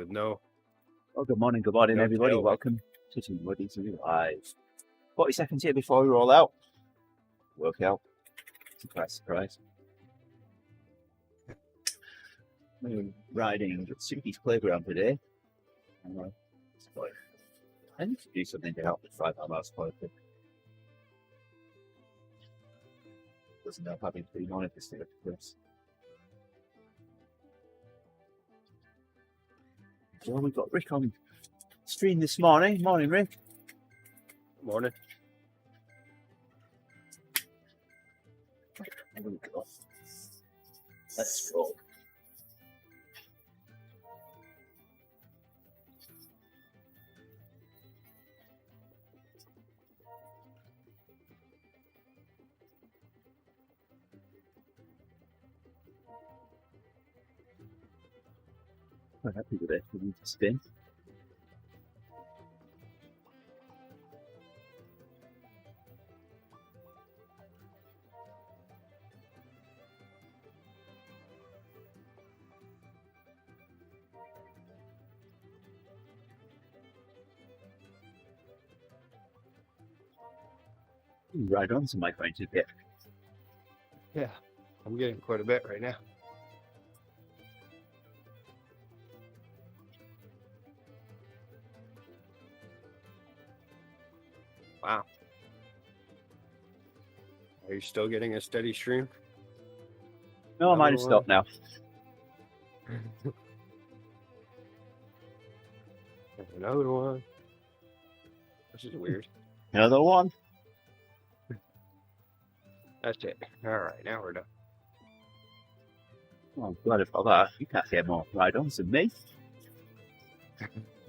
with no. Oh, good morning, No everybody. tailwind. Welcome to TeamODZ Live. 40 seconds here before we roll out. Work out. Surprise, surprise. We're riding at Suki's playground today. I need to do something to help with 5 hours quality. Doesn't help having to be on it this this. So we've got Rick on stream this morning. Morning, Rick. Morning. There we go. Let's stroll. Quite happy with it. We need to spin. Right on, some going to get. Yeah, I'm getting quite a bit right now. Wow. Are you still getting a steady stream? No, I might have stopped now. Another one. This is weird. Another one. That's it. All right, now we're done. Oh, I'm glad about that. You can't get more ride-ons than me.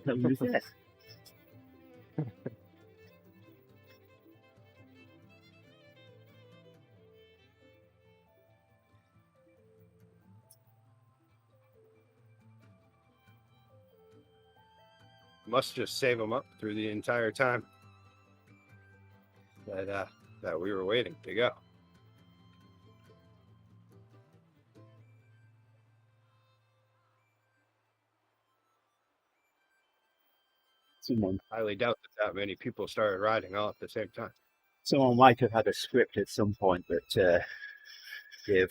Who's this? Must just save them up through the entire time that we were waiting to go. Someone Highly doubt that many people started riding all at the same time. Someone might have had a script at some point that gave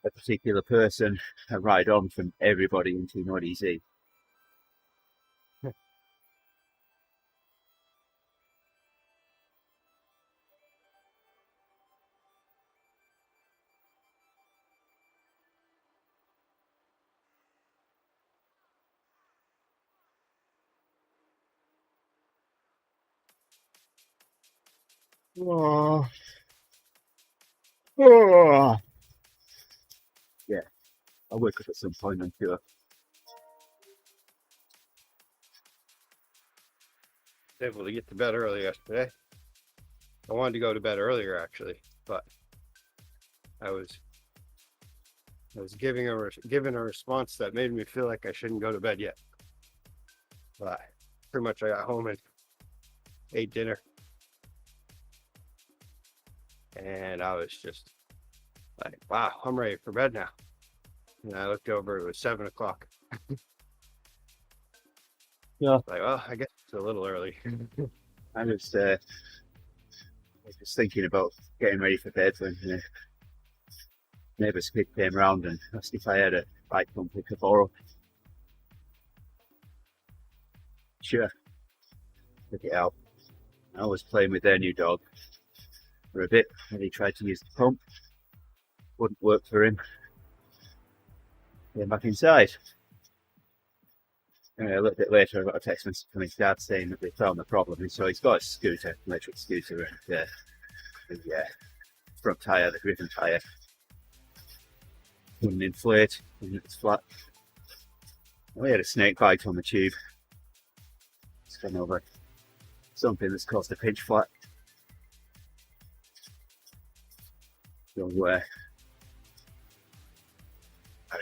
a particular person a ride-on from everybody in TeamODZ. Oh. Oh. Yeah, I'll wake up at some point, I'm sure. Able to get to bed early yesterday. I wanted to go to bed earlier actually, but I was given a response that made me feel like I shouldn't go to bed yet. But pretty much I got home and ate dinner, and I was just like, wow, I'm ready for bed now. And I looked over, it was 7 o'clock. Yeah. Like, well, I guess it's a little early. I was thinking about getting ready for bed when neighbour's kid came round and asked if I had a bike pump we could borrow. Sure. Took it out. I was playing with their new dog for a bit and he tried to use the pump. Wouldn't work for him. Came back inside. A little bit later I got a text message from his dad saying that they found the problem. And so he's got a scooter, electric scooter, and the front tyre, the driven tyre, wouldn't inflate and it's flat. We had a snake bite on the tube. It's gone over something that's caused a pinch flat. So I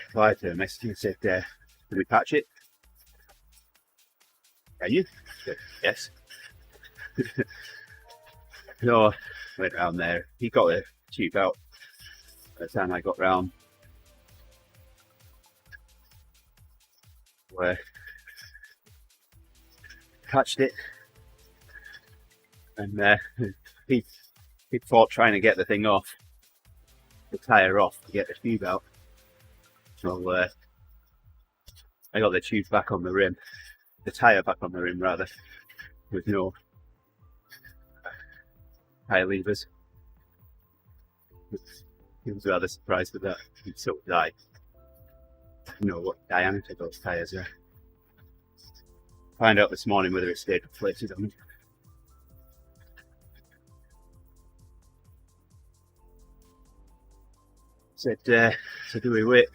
replied to a message and said, "Can we patch it?" Can you? Yes. So I went round there. He got the tube out by the time I got round. catched it, and he fought trying to get the thing off, the tyre off, to get the tube out. So I got the tube back on the rim, the tyre back on the rim rather, with no tyre levers. He was rather surprised with that, and so did I. Know what diameter those tyres are. Find out this morning whether it stayed inflated on me. Said, so do we wait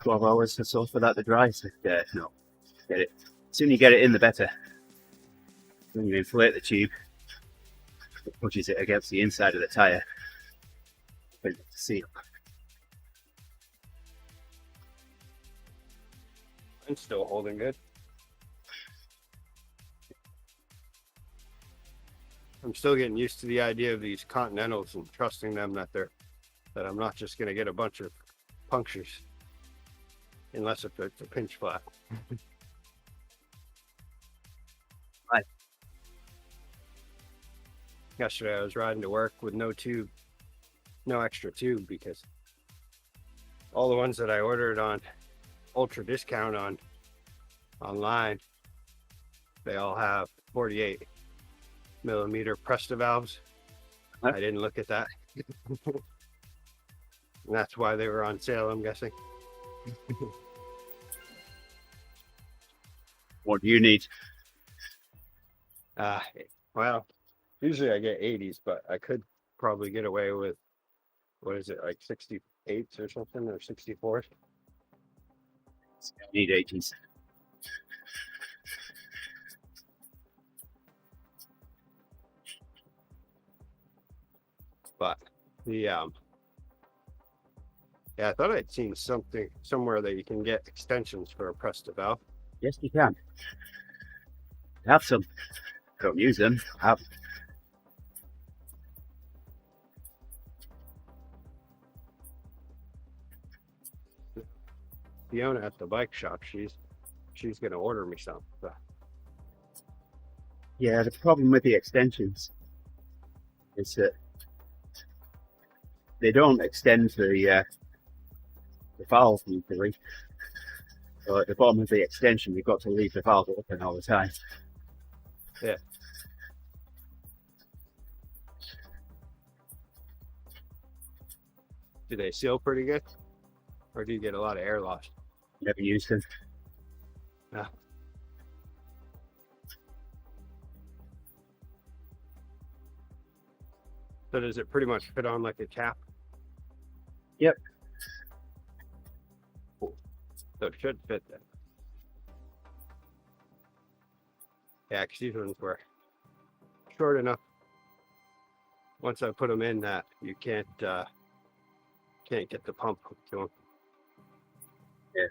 12 hours or so for that to dry? Said, no, get it. The sooner you get it in, the better. When you inflate the tube, it pushes it against the inside of the tyre. To seal. I'm still holding good. I'm still getting used to the idea of these Continentals and trusting them that I'm not just going to get a bunch of punctures, unless if it's a pinch flat. Right. Yesterday I was riding to work with no tube, no extra tube, because all the ones that I ordered on ultra discount on online, they all have 48 millimeter Presta valves. I didn't look at that. And that's why they were on sale, I'm guessing. What do you need? Well, usually I get 80s, but I could probably get away with, what is it, like 68s or something, or 64s. I need 80s. But the yeah, I thought I'd seen something somewhere that you can get extensions for a Presta valve. Yes, you can. I have some. Don't use them. I have. Fiona at the bike shop, she's gonna order me some. So. Yeah, the problem with the extensions is that they don't extend the valve usually. So at the bottom of the extension, you've got to leave the valve open all the time. Yeah. Do they seal pretty good? Or do you get a lot of air loss? Never used them. No. So does it pretty much fit on like a cap? Yep. Cool. So it should fit then. Yeah, because these ones were short enough. Once I put them in, that you can't get the pump hooked to them. Yeah.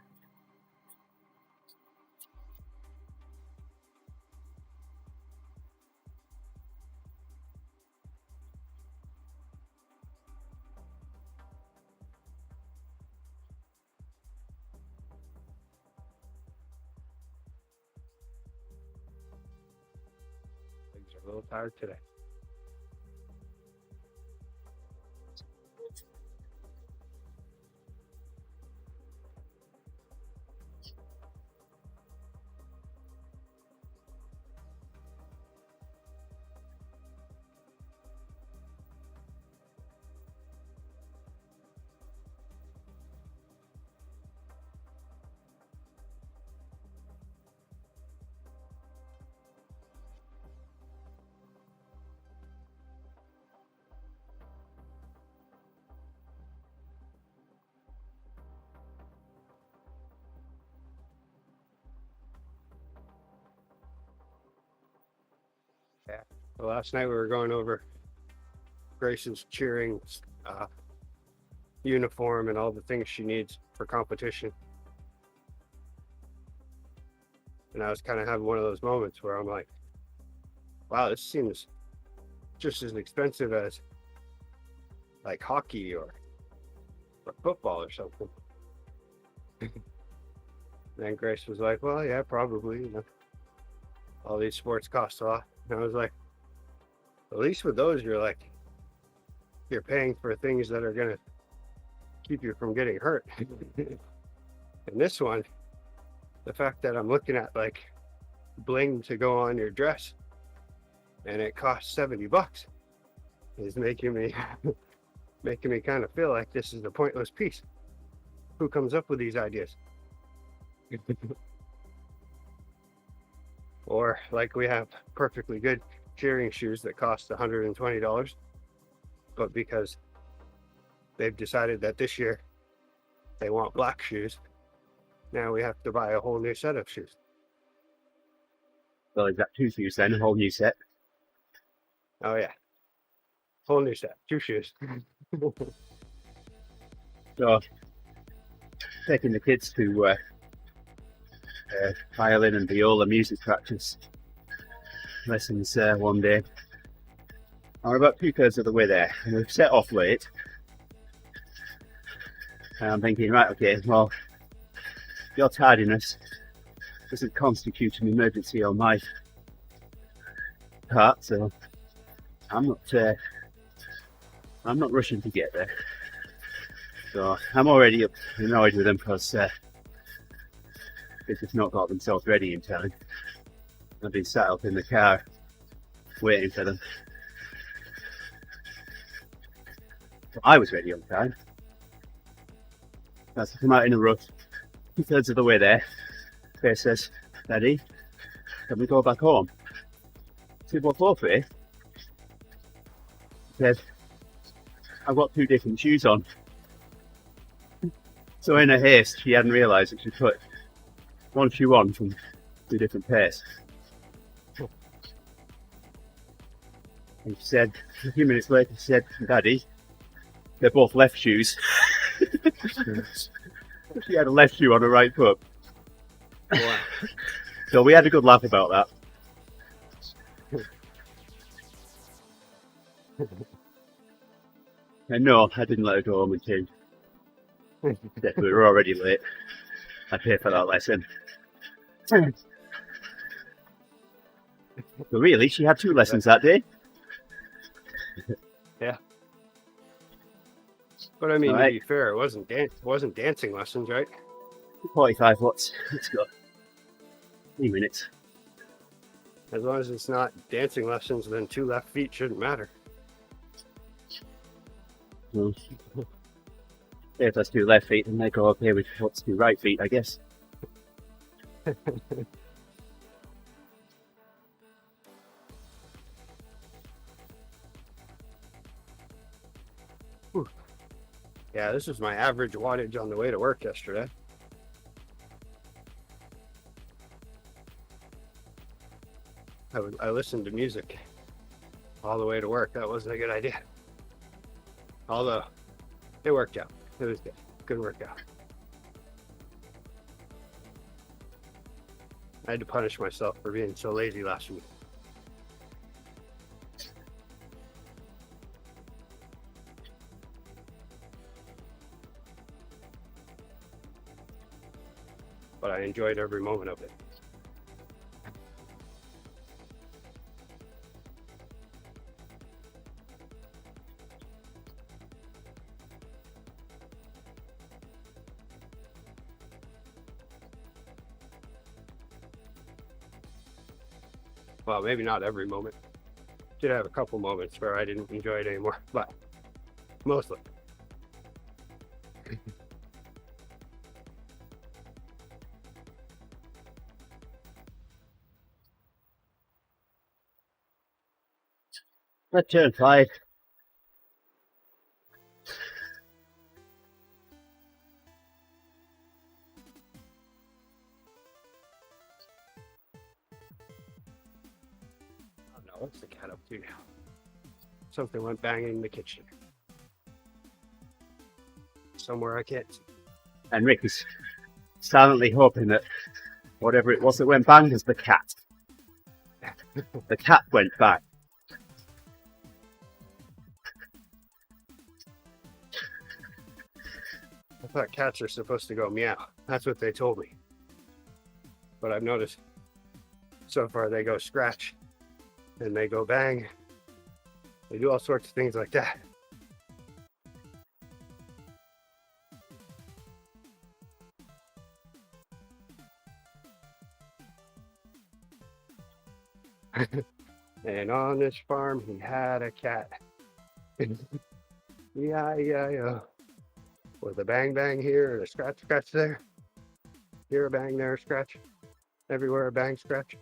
Legs are a little tired today. Yeah. Well, last night we were going over Grace's cheering uniform and all the things she needs for competition. And I was kind of having one of those moments where I'm like, wow, this seems just as expensive as like hockey or football or something. then Grace was like, well, yeah, probably, you know, all these sports cost a lot. And I was like, at least with those, you're paying for things that are gonna keep you from getting hurt. And this one, the fact that I'm looking at like bling to go on your dress and it costs $70 is making me kind of feel like this is a pointless piece. Who comes up with these ideas? Or like we have perfectly good cheering shoes that cost $120, but because they've decided that this year they want black shoes, now we have to buy a whole new set of shoes. Well, is that 2 shoes then? A whole new set? Oh yeah, whole new set, 2 shoes. So, taking the kids to violin and viola music practice lessons one day. I'm about 2/3 of the way there, and we've set off late. And I'm thinking, right, okay, well, your tardiness doesn't constitute an emergency on my part, so I'm not rushing to get there. So I'm already annoyed with them because they've just not got themselves ready in time. I've been sat up in the car waiting for them. So I was ready on time. As I come out in a rush, 2/3 of the way there, Faye says, Daddy, can we go back home? I said, what for, Faye? She said, I've got 2 different shoes on. So in her haste, she hadn't realised that she put one shoe on from 2 different pairs. And she said, a few minutes later, she said, Daddy, they're both left shoes. She had a left shoe on her right foot. Wow. So we had a good laugh about that. And no, I didn't let her go home and change. We were already late. I paid for that lesson. But really, she had 2 lessons that day. Yeah. But I mean, All right. to be fair, it wasn't dancing lessons, right? 45 watts. Let's go. 3 minutes. As long as it's not dancing lessons, then 2 left feet shouldn't matter. Well, if let's do left feet, then they go okay with what's do right feet, I guess. Yeah, this was my average wattage on the way to work yesterday. I listened to music all the way to work. That wasn't a good idea. Although, it worked out. It was good. Good workout. I had to punish myself for being so lazy last week. But I enjoyed every moment of it. Well, maybe not every moment. Did have a couple moments where I didn't enjoy it anymore, but mostly. Let's turn 5. Oh no, what's the cat up to now? Something went banging in the kitchen. Somewhere I can't see. And Rick was silently hoping that whatever it was that went bang was the cat. The cat went bang. I thought cats are supposed to go meow. That's what they told me. but I've noticed so far they go scratch and they go bang. They do all sorts of things like that. And on this farm, he had a cat. Yeah. With a bang bang here and a scratch scratch there. Here a bang, there a scratch. Everywhere a bang scratch.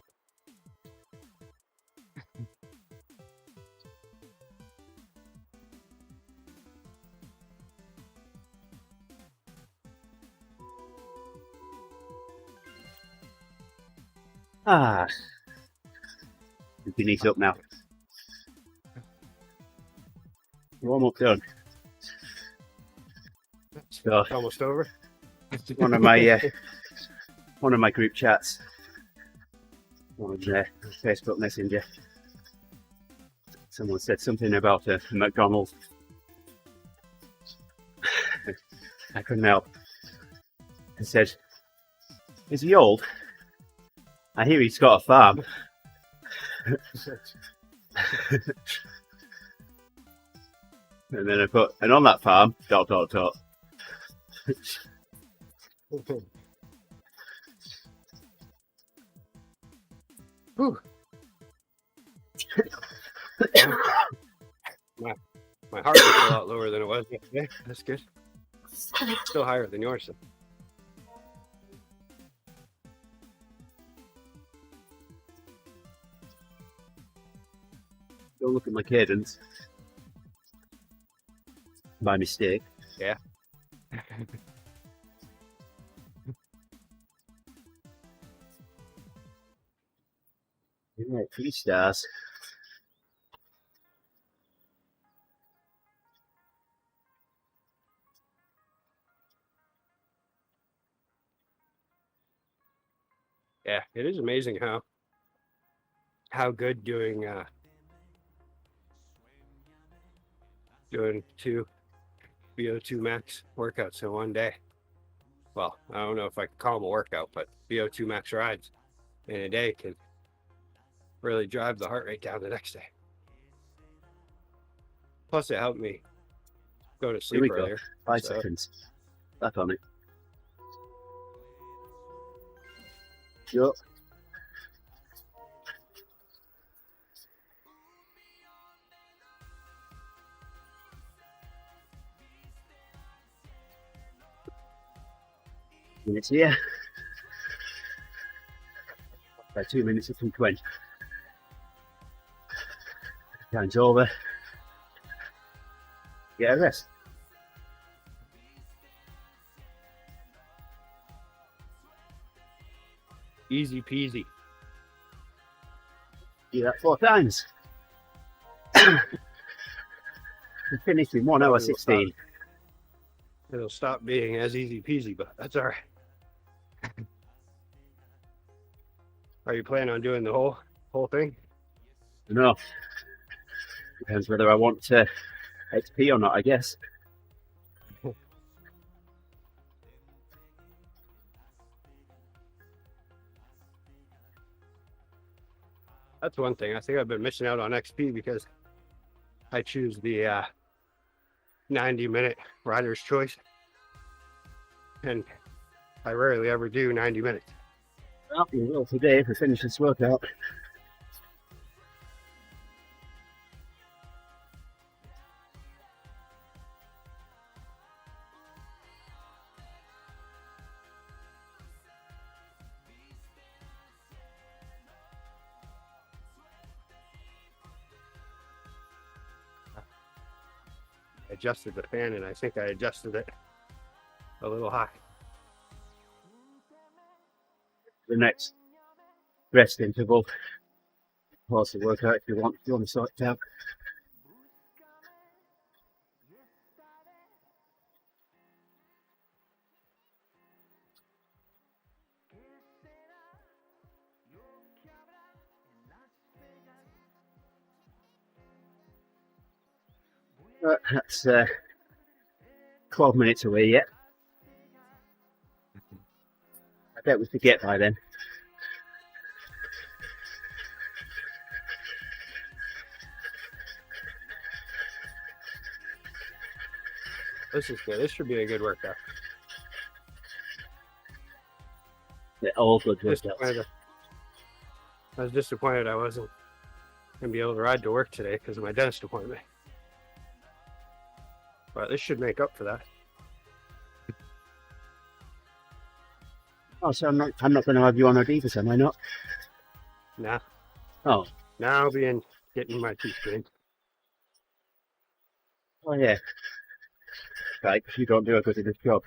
Ah, you can eat up now. Warm up done. So, It's almost over. one of my group chats on Facebook Messenger. Someone said something about a McDonald's. I couldn't help. I said, "Is he old? I hear he's got a farm." And then I put, "And on that farm, ... Whew. My heart was a lot lower than it was yesterday. That's good. Still higher than yours. So. Don't look at my cadence. By mistake. Yeah. Right, 3 stars. Yeah, it is amazing how good doing 2 VO2 max workouts in one day. Well, I don't know if I can call them a workout, but VO2 max rides in a day can really drive the heart rate down the next day. Plus, it helped me go to sleep Here we earlier. go. 5 seconds. Back on it. Yup. Minutes here. About 2 minutes of 2:20. Time's over. Get a rest. Easy peasy. Do that 4 times. We finished in 1 hour 16. It'll stop being as easy peasy, but that's all right. Are you planning on doing the whole thing? No. Depends whether I want to XP or not, I guess. That's one thing. I think I've been missing out on XP because I choose the 90-minute rider's choice. And I rarely ever do 90 minutes. Well, we will today if we finish this workout. I adjusted the fan and I think I adjusted it a little high. The next rest interval. Pause the workout if you want to sort it out. That's 12 minutes away yet. I bet we could get by then. This is good. This should be a good workout. They're all good workouts. Disappointed. I was disappointed I wasn't gonna be able to ride to work today because of my dentist appointment. But this should make up for that. Oh, so I'm not going to have you on Adidas, am I not? Nah. Oh. Now I'll be getting my teeth cleaned. Oh yeah. Right, you don't do a good enough job.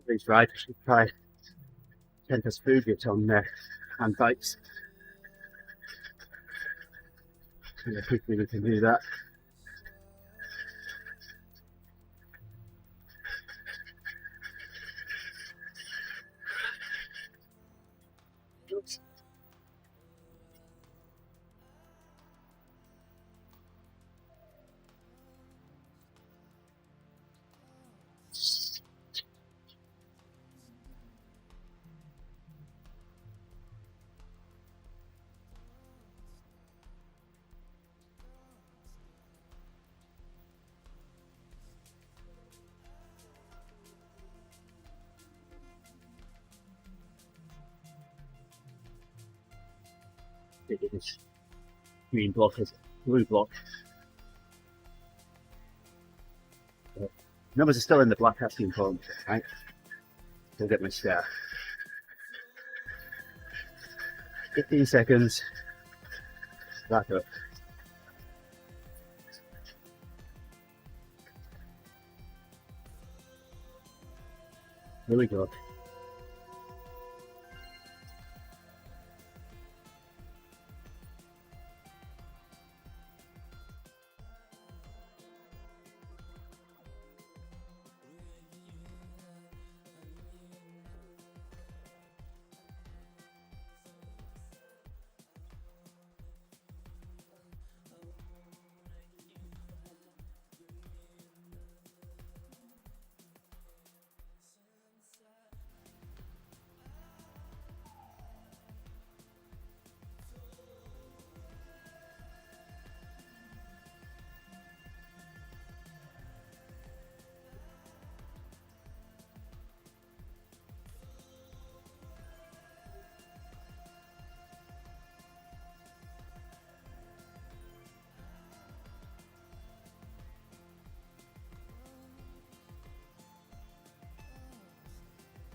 These riders should try centrifuges on their hand bikes. And I think we can do that. Oops. It is green block is blue block. Numbers are still in the black, that's the important thing, right? I'll get my start. 15 seconds. Back up. Here we go.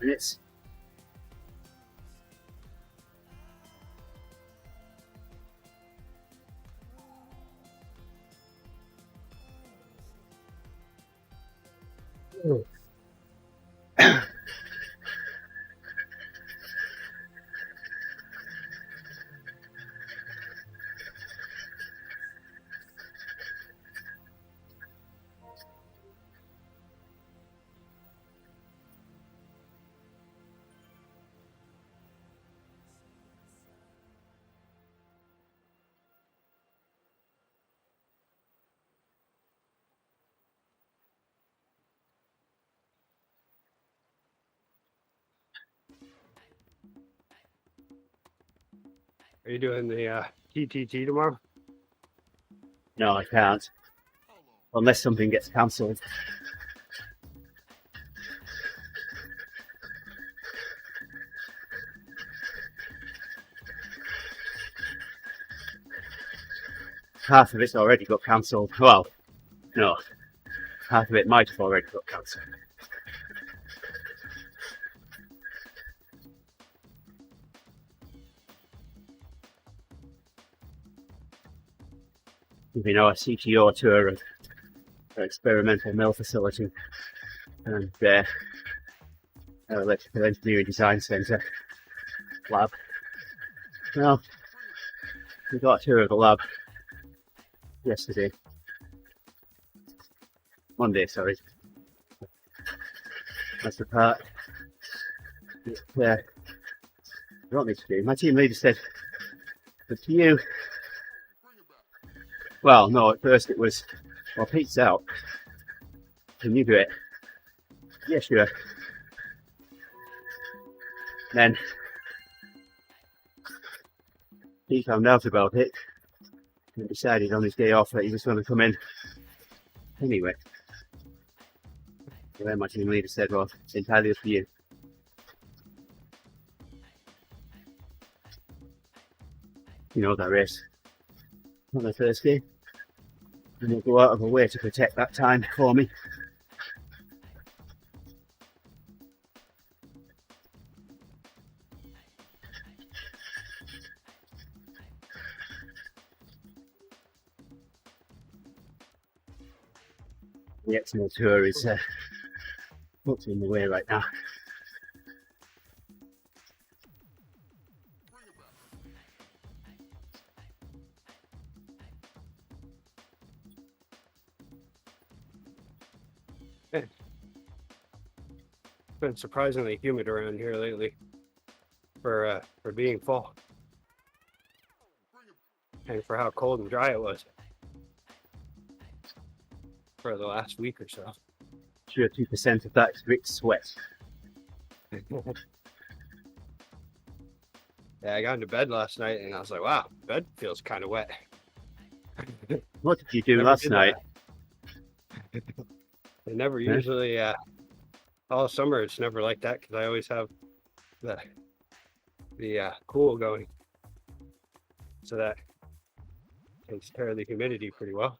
Minutes. Are you doing the TTT tomorrow? No, I can't. Unless something gets cancelled. Half of it's already got cancelled. Well, no. Half of it might have already got cancelled. You know, a CTO tour of experimental mill facility and electrical engineering design centre lab. Well, we got a tour of the lab yesterday. Monday, sorry. That's the part that I want me to do. My team leader said, "But to you," well, no, at first it was, "Well, Pete's out. Can you do it?" "Yeah, sure." Then he found out about it and decided on his day off that he was going to come in anyway. So then my team leader said, "Well, it's entirely up to you." You know that race on the Thursday, and they'll go out of a way to protect that time for me. The Exmo Tour is booked in the way right now. It's been surprisingly humid around here lately for being fall and for how cold and dry it was for the last week or so. Sure, 2% of that is rich sweat. Yeah, I got into bed last night and I was like, wow, bed feels kind of wet. What did you do Never last did night? I never usually, all summer it's never like that because I always have the cool going, so that takes care of the humidity pretty well.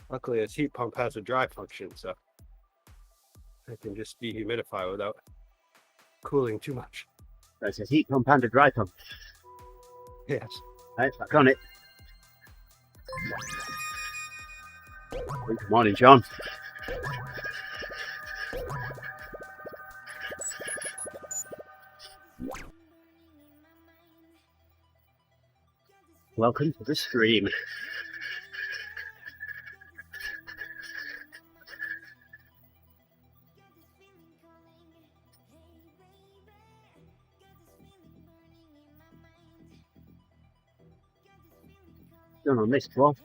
Luckily, this heat pump has a dry function, so I can just dehumidify without cooling too much. There's a heat pump and a dry pump. Yes. Right, back on it. Good morning, John. Welcome to the stream. Done on this one.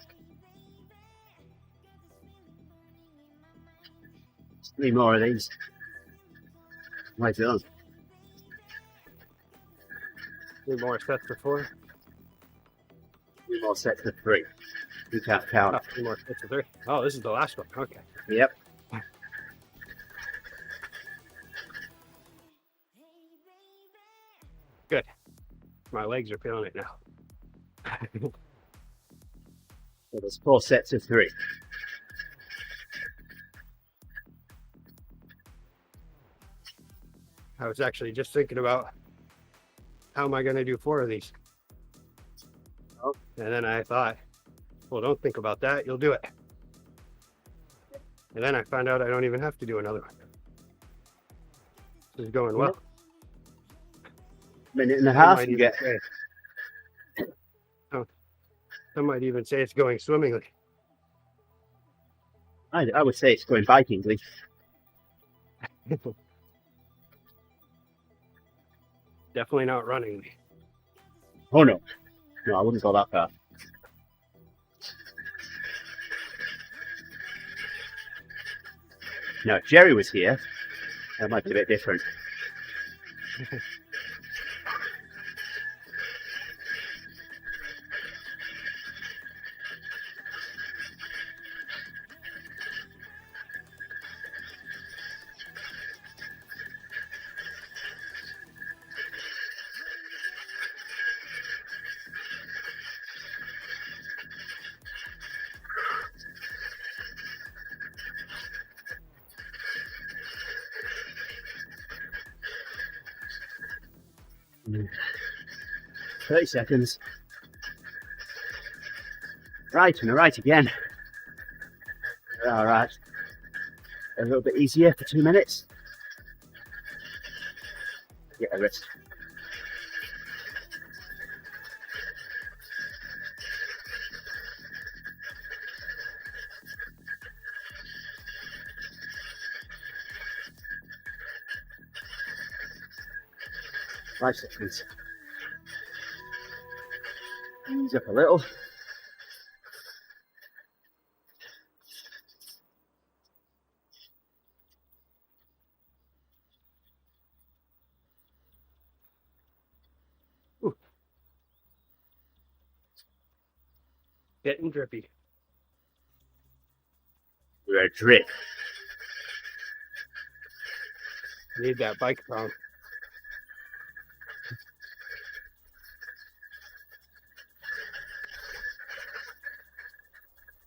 Just 3 more of these. My done. 3 more sets of 4. 3 more sets of 3. You can't count. 3 more sets of 3. Oh, this is the last one. Okay. Yep. Good. My legs are feeling it now. So there's 4 sets of 3. I was actually just thinking about how am I going to do 4 of these? Oh. And then I thought, well, don't think about that. You'll do it. And then I found out I don't even have to do another one. This is going well. Minute and a half you get. Some might even say it's going swimmingly. I would say it's going Vikingly. Definitely not runningly. Oh no. No, I wouldn't go that far. Now, if Jerry was here, that might be a bit different. 30 seconds. Right, and right again. All right. A little bit easier for 2 minutes. Get a rest. Five seconds. Ease up a little. Ooh. Getting drippy. We're a drip. Need that bike phone.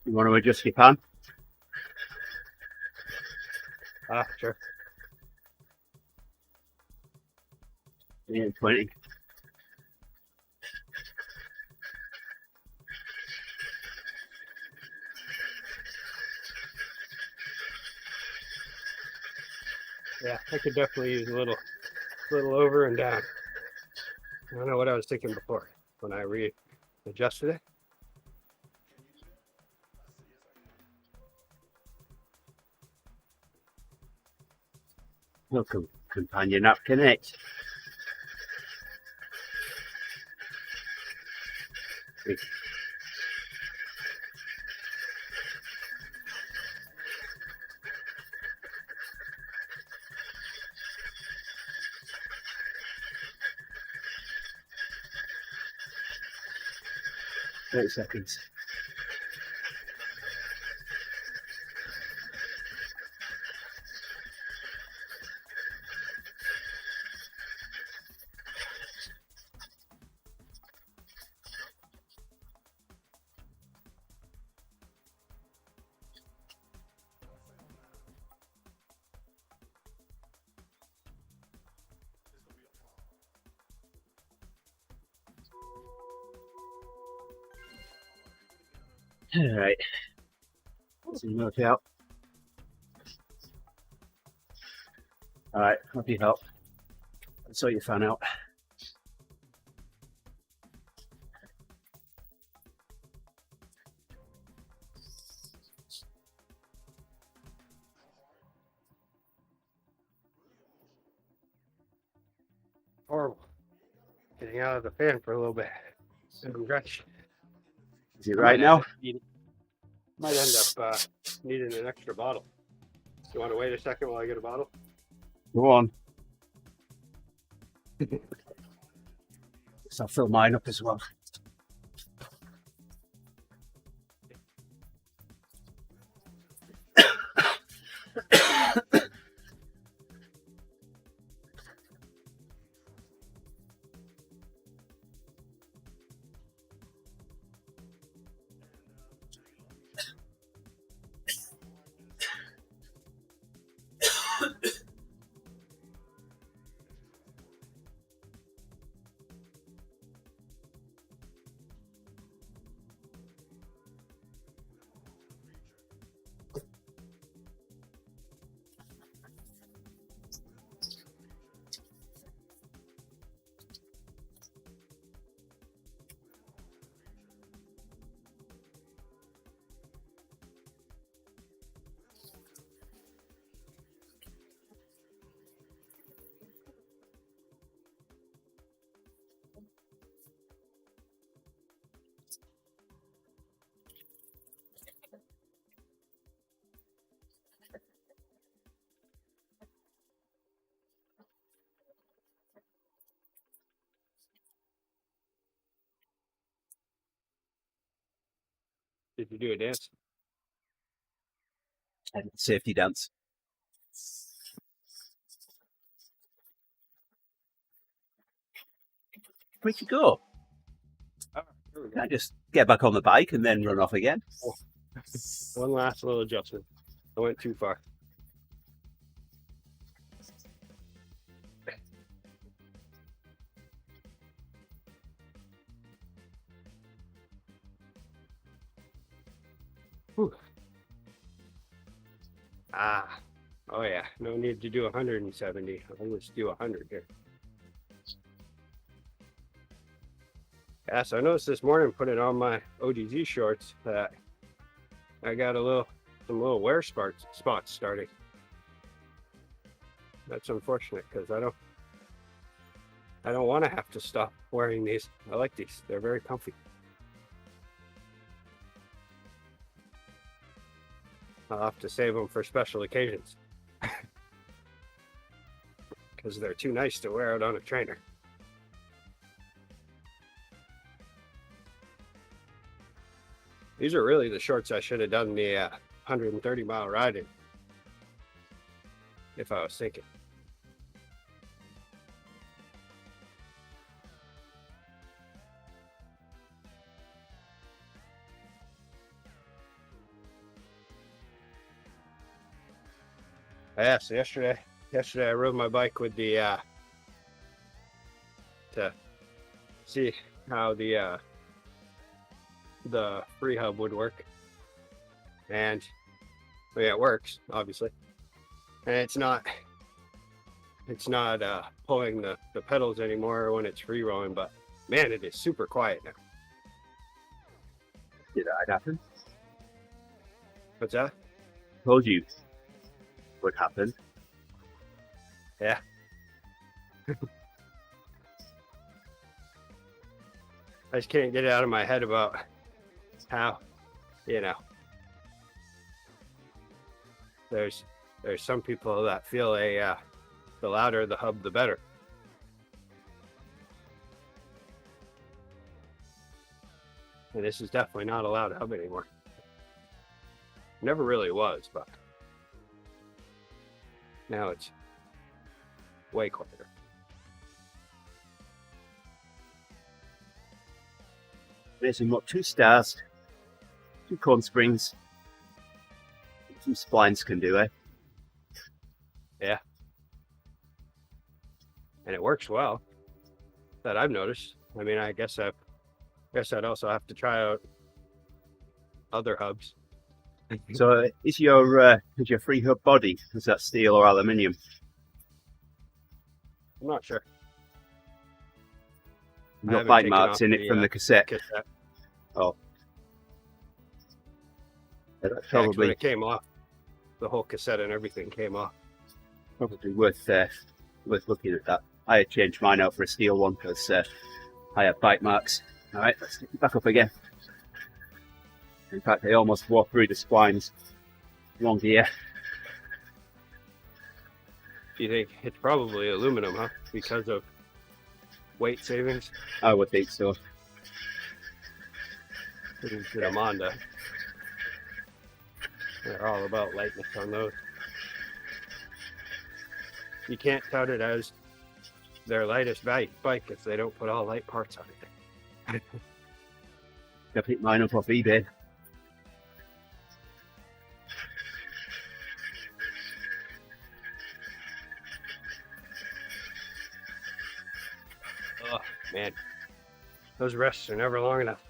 You want to adjust your pan? Ah, sure. 20. Yeah, I could definitely use a little over and down. I don't know what I was thinking before when I readjusted it. Welcome, companion app connect. Thirty seconds. All right. So you knock out. All right, hope you help. Sort your fan out. Horrible. Getting out of the fan for a little bit. Stretch. Is it right now? Might end up needing an extra bottle. You want to wait a second while I get a bottle? Go on. So I'll fill mine up as well. Did you do a dance? Safety dance. Where'd you go? Oh, here we go. Can I just get back on the bike and then run off again? One last little adjustment. I went too far. Whew. Ah, oh yeah, no need to do 170. I'll just do 100 here. Yeah, so I noticed this morning putting on my ODZ shorts that I got some little wear spots starting. That's unfortunate because I don't want to have to stop wearing these. I like these. They're very comfy. I'll have to save them for special occasions because they're too nice to wear out on a trainer. These are really the shorts I should have done the 130-mile ride in, if I was thinking. Yeah, so yesterday I rode my bike with the to see how the free hub would work, and well, yeah, it works obviously, and it's not pulling the pedals anymore when it's free rolling, but man, it is super quiet now. Did that happen? What's that? Told you would happen. Yeah. I just can't get it out of my head about how, there's some people that feel the louder the hub, the better. And this is definitely not a loud hub anymore. Never really was, but now it's way quieter. Amazing what 2 stars, 2 corn springs, 2 splines can do, eh? Yeah. And it works well, that I've noticed. I mean, I guess I'd also have to try out other hubs. So is your free hub body, is that steel or aluminium? I'm not sure. You've got bite marks in it from the cassette. Oh. Yeah, that's Probably when probably it came off, the whole cassette and everything came off. worth looking at that. I had changed mine out for a steel one because I have bite marks. All right, let's stick it back up again. In fact, they almost wore through the splines. Wrong gear. Do you think it's probably aluminum, huh? Because of weight savings? I would think so. The Honda. They're all about lightness on those. You can't tout it as their lightest bike if they don't put all light parts on it. I picked mine up off eBay. Oh man, those rests are never long enough.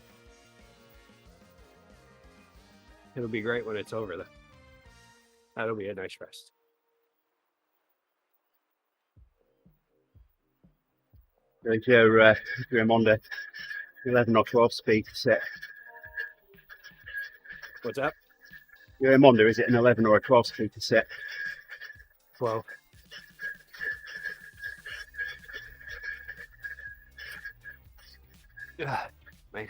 It'll be great when it's over though. That'll be a nice rest. There's your Honda 11 or 12 speed set. What's that? Your Honda, is it an 11 or a 12 speed set? 12. Ah, man.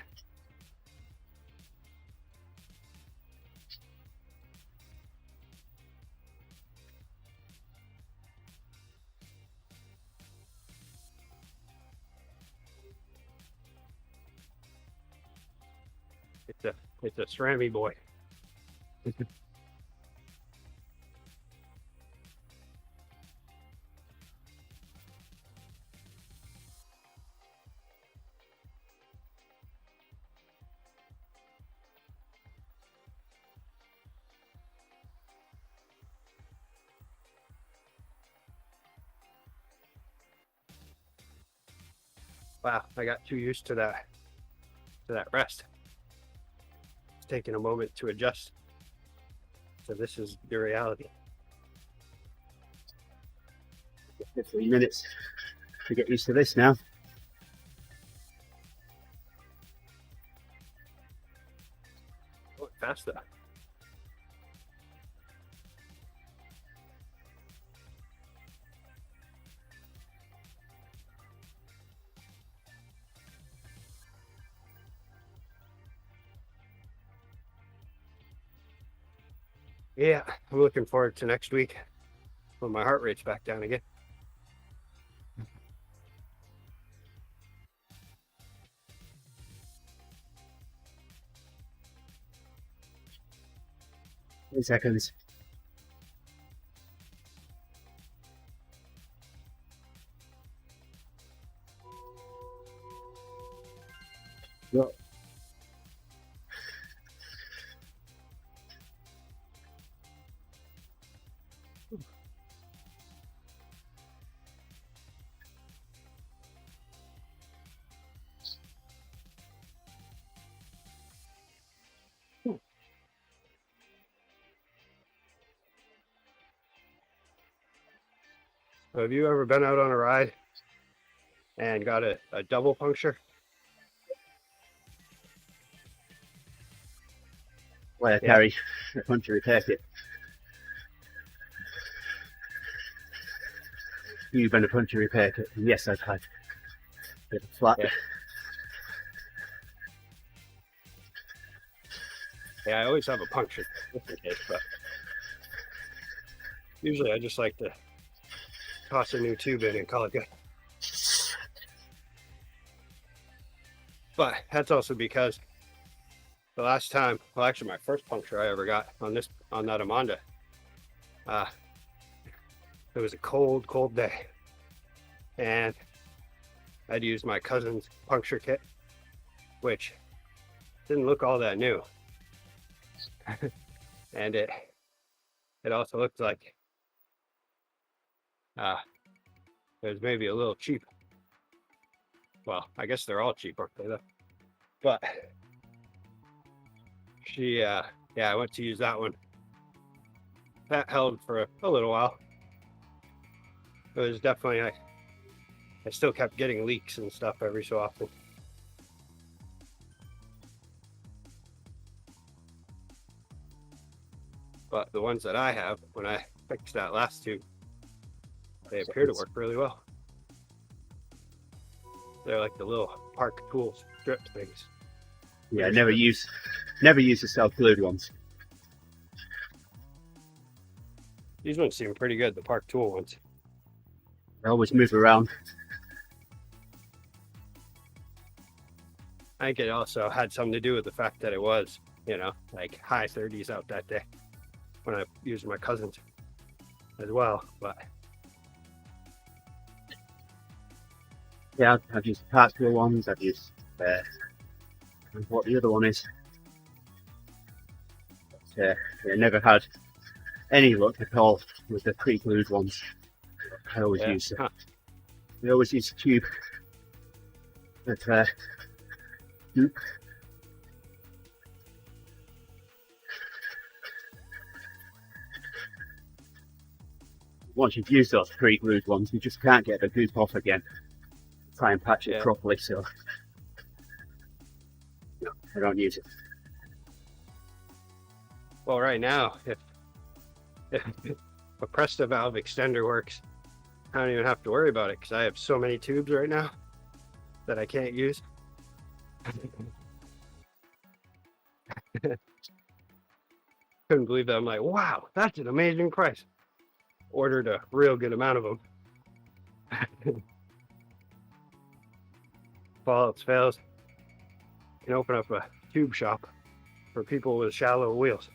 It's a SRAMmy boy. Wow, I got too used to that rest. It's taking a moment to adjust. So this is the reality. 15 minutes to get used to this now. Oh, faster. Yeah, I'm looking forward to next week when my heart rate's back down again. Seconds. Look. Have you ever been out on a ride and got a double puncture? Why I Yeah. carry a puncture repair kit. You've been a puncture repair kit. And yes, I've had a bit of flat. Yeah. Yeah, I always have a puncture just in case, but usually I just like to toss a new tube in and call it good. But that's also because the last time, well, actually my first puncture I ever got on that Amanda, it was a cold day, and I'd used my cousin's puncture kit, which didn't look all that new. And it also looked like it was maybe a little cheap. Well, I guess they're all cheap, aren't they though? But she yeah, I went to use that one. That held for a little while. It was definitely, I still kept getting leaks and stuff every so often. But the ones that I have, when I fixed that last tube, they appear to work really well. They're like the little Park Tools strip things. Yeah, never use the self-glued ones. These ones seem pretty good, the Park Tool ones. They always move around. I think it also had something to do with the fact that it was, like high 30s out that day when I used my cousin's as well. But yeah, I've used the Park Tool ones. I've used what the other one is. But, I never had any luck at all with the pre-glued ones. I always use the tube. But once you've used those pre-glued ones, you just can't get the goop off again. Try and patch it properly, so no, I don't use it. well, right now, if a Presta valve extender works, I don't even have to worry about it because I have so many tubes right now that I can't use. Couldn't believe that. I'm like, wow, that's an amazing price. Ordered a real good amount of them. If all else fails, you can open up a tube shop for people with shallow wheels.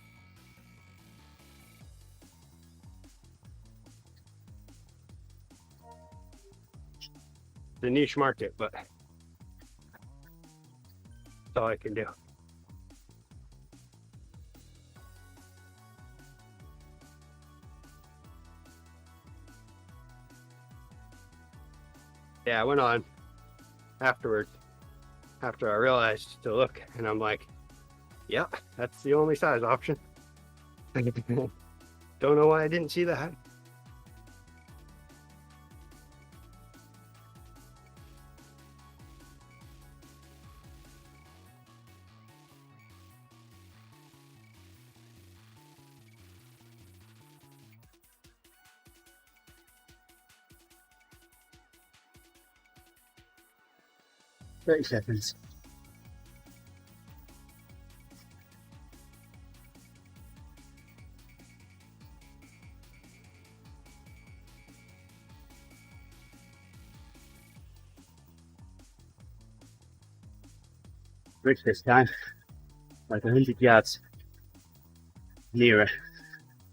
It's a niche market, but that's all I can do. Yeah, I went on afterwards after I realized to look, and I'm like, yep, that's the only size option. Don't know why I didn't see that. Thirty seconds. Bridge this time, like 100 yards nearer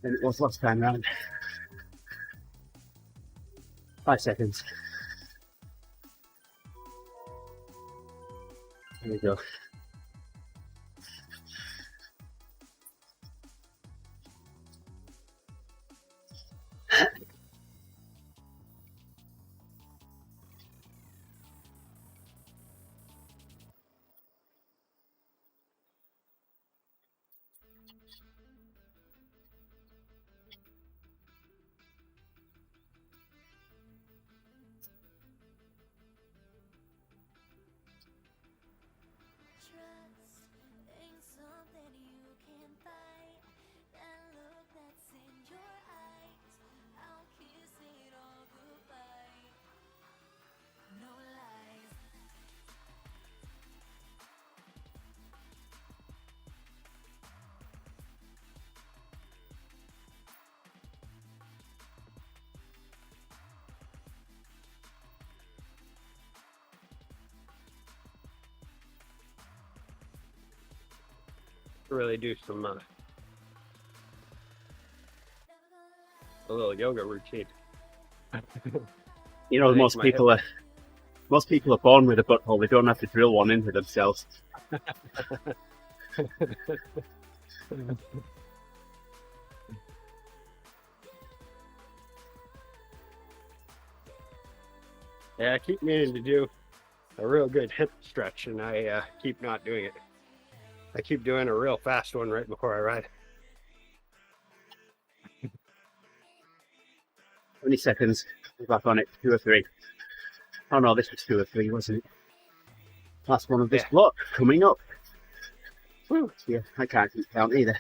than it was last time round. 5 seconds. There we go. Really do some a little yoga routine. You know, most people are born with a butthole. They don't have to drill one into themselves. Yeah, I keep meaning to do a real good hip stretch, and I keep not doing it. I keep doing a real fast one right before I ride. 20 seconds. We're back on it. 2 or 3. Oh no, this was 2 or 3, wasn't it? Last one of this block coming up. Whew. Yeah, I can't keep count either.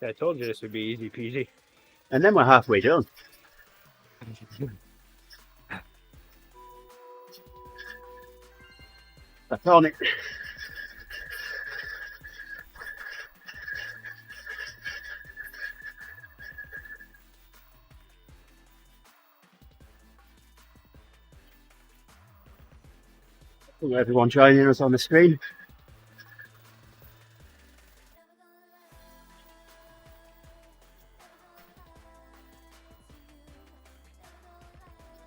I told you this would be easy peasy. And then we're halfway done. Back on it. Everyone joining us on the screen.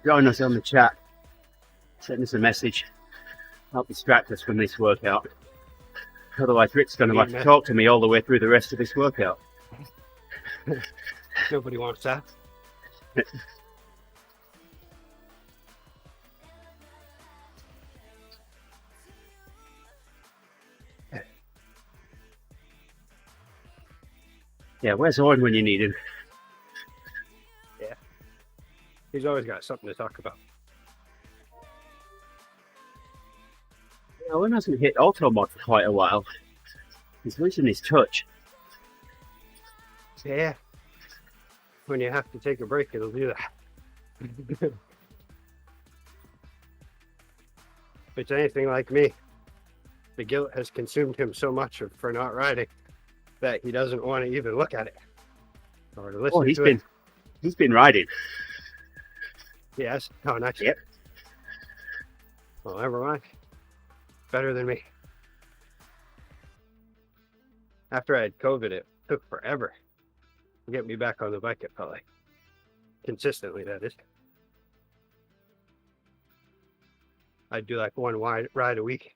Join us on the chat. Send us a message. Help distract us from this workout. Otherwise, Rick's going to have to talk to me all the way through the rest of this workout. Nobody wants that. Yeah, where's Owen when you need him? Yeah. He's always got something to talk about. Yeah, Owen hasn't hit auto mod for quite a while. He's losing his touch. Yeah. When you have to take a break, it'll do that. If it's anything like me, the guilt has consumed him so much for not riding that he doesn't want to even look at it or to listen to it. He's been riding. Yes. Oh, nice. Yep. Well, never mind. Better than me. After I had COVID, it took forever to get me back on the bike. It felt like consistently, that is. I'd do like one ride a week.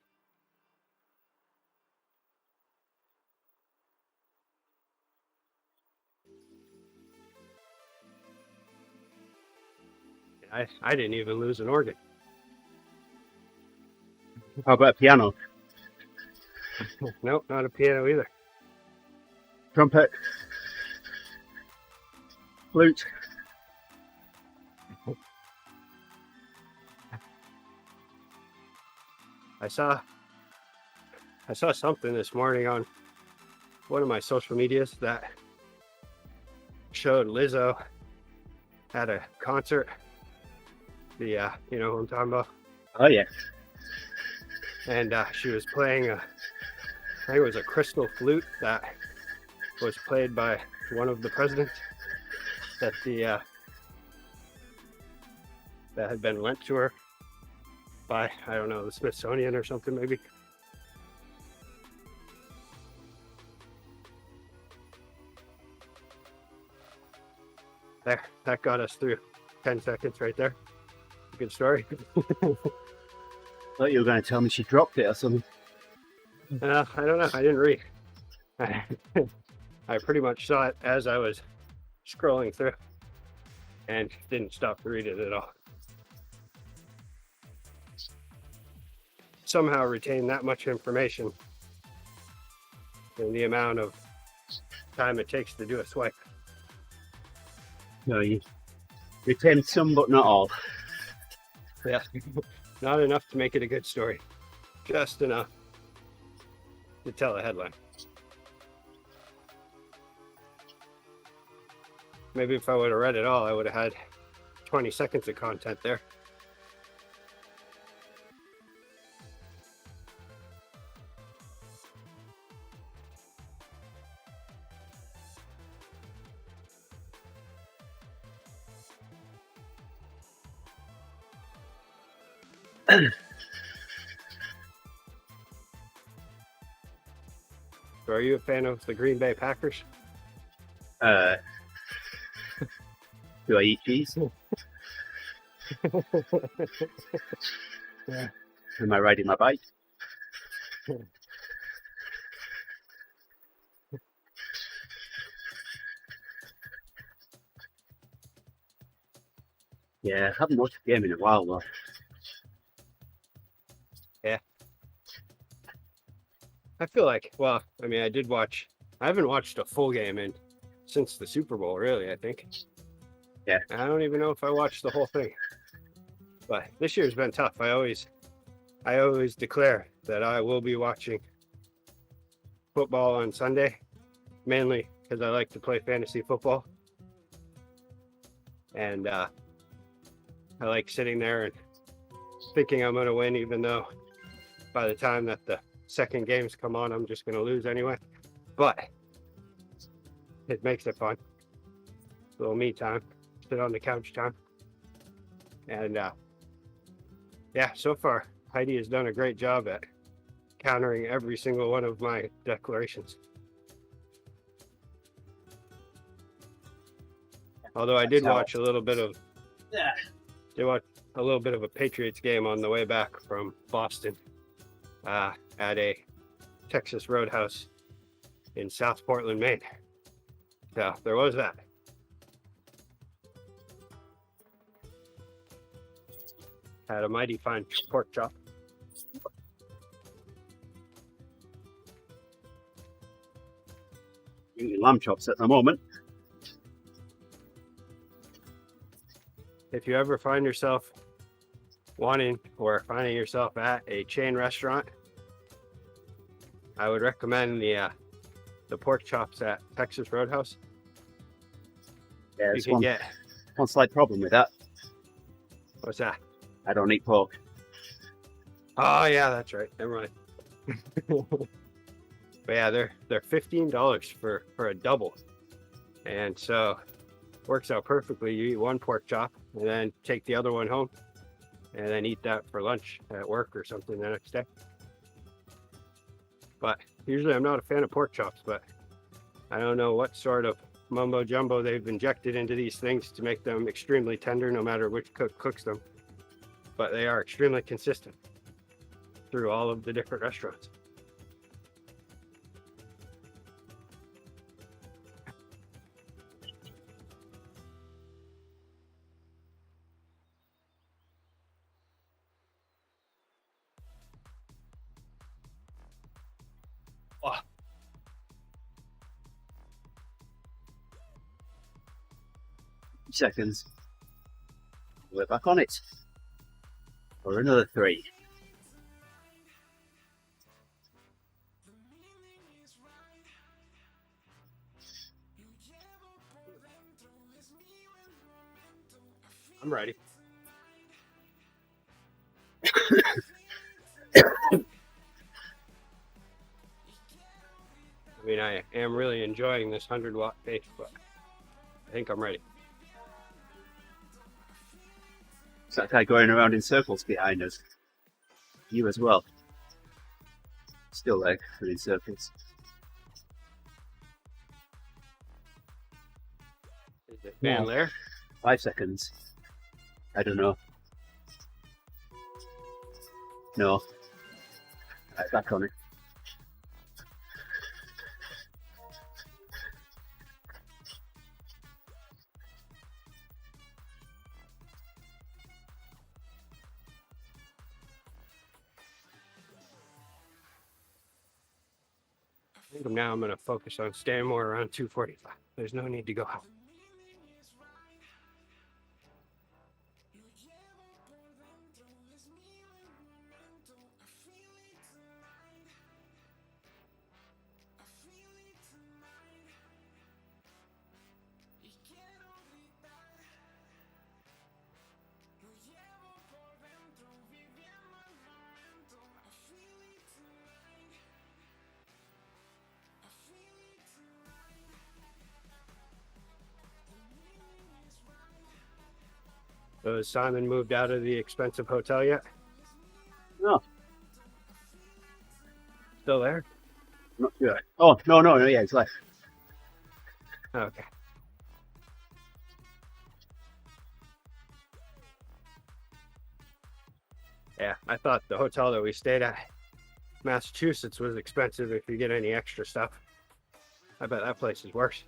I didn't even lose an organ. How about a piano? Nope, not a piano either. trumpet, flute. I saw something this morning on one of my social medias that showed Lizzo at a concert. You know what I'm talking about? Oh yeah. And she was playing I think it was a crystal flute that was played by one of the presidents that that had been lent to her by, I don't know, the Smithsonian or something maybe. There, that got us through 10 seconds right there. Good story. Thought you were going to tell me she dropped it or something. I don't know. I didn't read. I pretty much saw it as I was scrolling through and didn't stop to read it at all. Somehow retain that much information in the amount of time it takes to do a swipe. No, you retain some, but not all. Yeah, not enough to make it a good story. Just enough to tell a headline. Maybe if I would have read it all, I would have had 20 seconds of content there. So are you a fan of the Green Bay Packers? Do I eat cheese? Yeah. Am I riding my bike? Yeah, I haven't watched the game in a while though. Yeah. I feel like, well, I mean, I haven't watched a full game since the Super Bowl, really, I think. Yeah. I don't even know if I watched the whole thing. But this year's been tough. I always declare that I will be watching football on Sunday, mainly because I like to play fantasy football. And I like sitting there and thinking I'm going to win, even though by the time that the second games come on, I'm just going to lose anyway. But it makes it fun. A little me time, sit on the couch time. And yeah, so far, Heidi has done a great job at countering every single one of my declarations. Although I did watch a little bit of a Patriots game on the way back from Boston at a Texas Roadhouse in South Portland, Maine. So there was that. Had a mighty fine pork chop. Eating lamb chops at the moment. If you ever find yourself finding yourself at a chain restaurant, I would recommend the pork chops at Texas Roadhouse. Yeah, You there's can get, one slight problem with that. what's that? I don't eat pork. Oh yeah, that's right. Never mind. But yeah, they're $15 for a double, and so works out perfectly. You eat one pork chop and then take the other one home, and then eat that for lunch at work or something the next day. But usually I'm not a fan of pork chops, but I don't know what sort of mumbo jumbo they've injected into these things to make them extremely tender, no matter which cook cooks them. But they are extremely consistent through all of the different restaurants. seconds. We're back on it for another 3. I'm ready. I mean, I am really enjoying this 100-watt pace, but I think I'm ready. It's that guy going around in circles behind us. You as well. Still there, in circles. Is it Van Lair? 5 seconds. I don't know. No. Right, back on it. I think now I'm going to focus on staying more around 245. There's no need to go out. So has Simon moved out of the expensive hotel yet? No. Still there? I'm not sure. Oh, no, yeah, it's left. Okay. Yeah, I thought the hotel that we stayed at, Massachusetts, was expensive if you get any extra stuff. I bet that place is worse.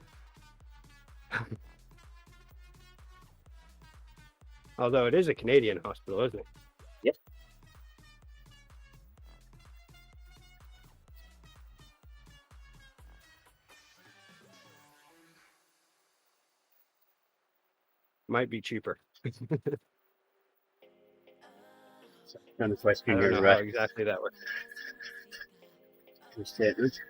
Although it is a Canadian hospital, isn't it? Yep. Might be cheaper. Down this west I don't know how exactly that works. Statement.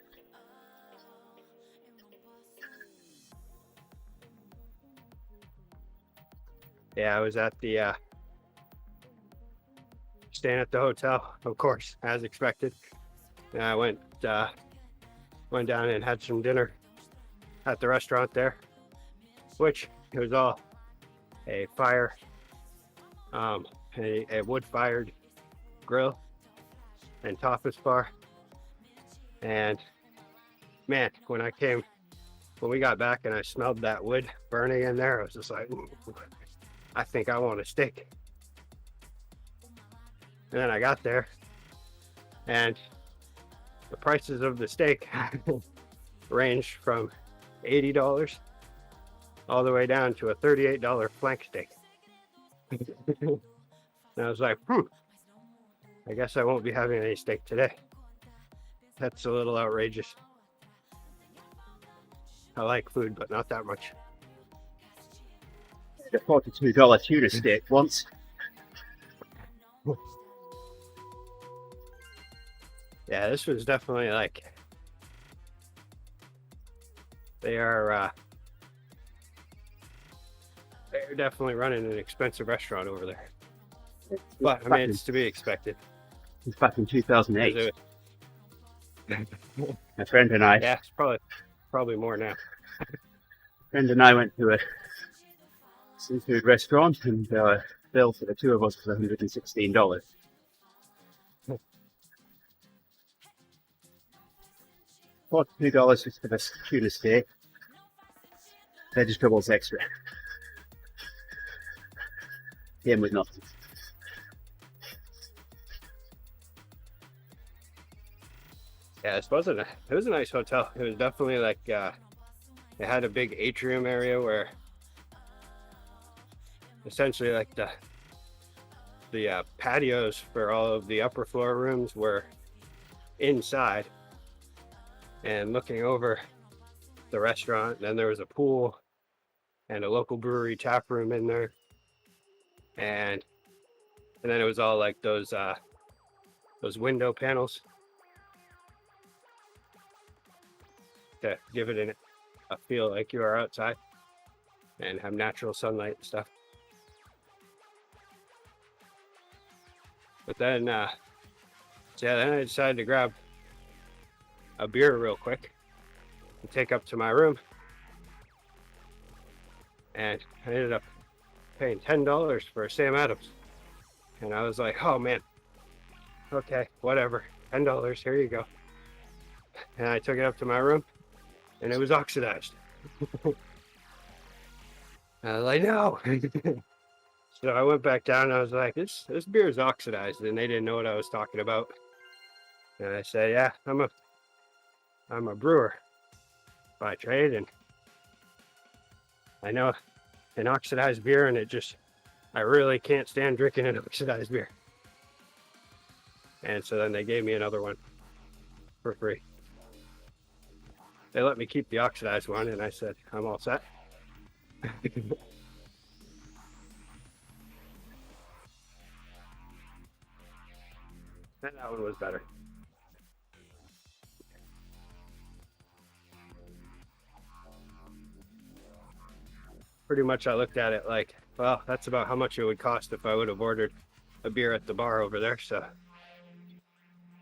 Yeah, I was at the staying at the hotel, of course, as expected. And I went down and had some dinner at the restaurant there, which it was all a fire, a wood-fired grill and tapas bar. And man, when we got back and I smelled that wood burning in there, I was just like, ooh, I think I want a steak. And then I got there and the prices of the steak ranged from $80 all the way down to a $38 flank steak. And I was like, I guess I won't be having any steak today. That's a little outrageous. I like food, but not that much. The $42 tuna steak once. Yeah, this was definitely like, they're definitely running an expensive restaurant over there. But I mean, it's to be expected. It's back in 2008. My friend and I. Yeah, it's probably more now. Friend and I went to a seafood restaurant and bill for the 2 of us was $116. $42 for the tuna steak. Vegetables extra. Came with nothing. Yeah, it was a nice hotel. It was definitely like it had a big atrium area where essentially like the patios for all of the upper floor rooms were inside and looking over the restaurant. Then there was a pool and a local brewery tap room in there, and then it was all like those window panels to give it a feel like you are outside and have natural sunlight and stuff. But then, then I decided to grab a beer real quick and take up to my room, and I ended up paying $10 for a Sam Adams, and I was like, oh man, okay, whatever, $10, here you go. And I took it up to my room, and it was oxidized. I was like, no. So I went back down, and I was like, this beer is oxidized, and they didn't know what I was talking about. And I said, yeah, I'm a brewer by trade, and I know an oxidized beer, and I really can't stand drinking an oxidized beer. And so then they gave me another one for free. They let me keep the oxidized one, and I said, I'm all set. And that one was better. Pretty much I looked at it like, well, that's about how much it would cost if I would have ordered a beer at the bar over there. So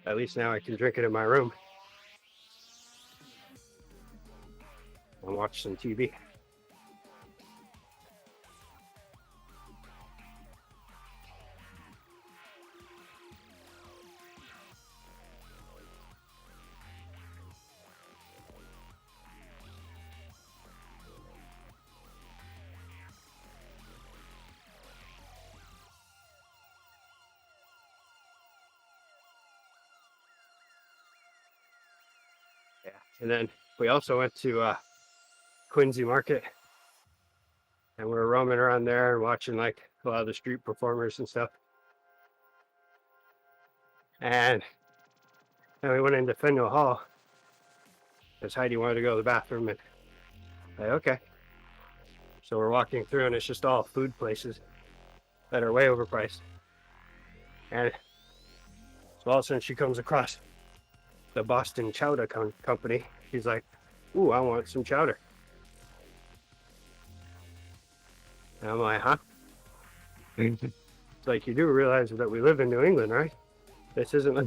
at least now I can drink it in my room and watch some TV. Yeah, and then we also went to Quincy Market, and we were roaming around there and watching like a lot of the street performers and stuff. And then we went into Faneuil Hall because Heidi wanted to go to the bathroom, and I said, okay. So we're walking through, and it's just all food places that are way overpriced. And so all of a sudden she comes across the Boston Chowder Company. She's like, ooh, I want some chowder. And I'm like, huh? It's like, you do realize that we live in New England, right? This isn't like,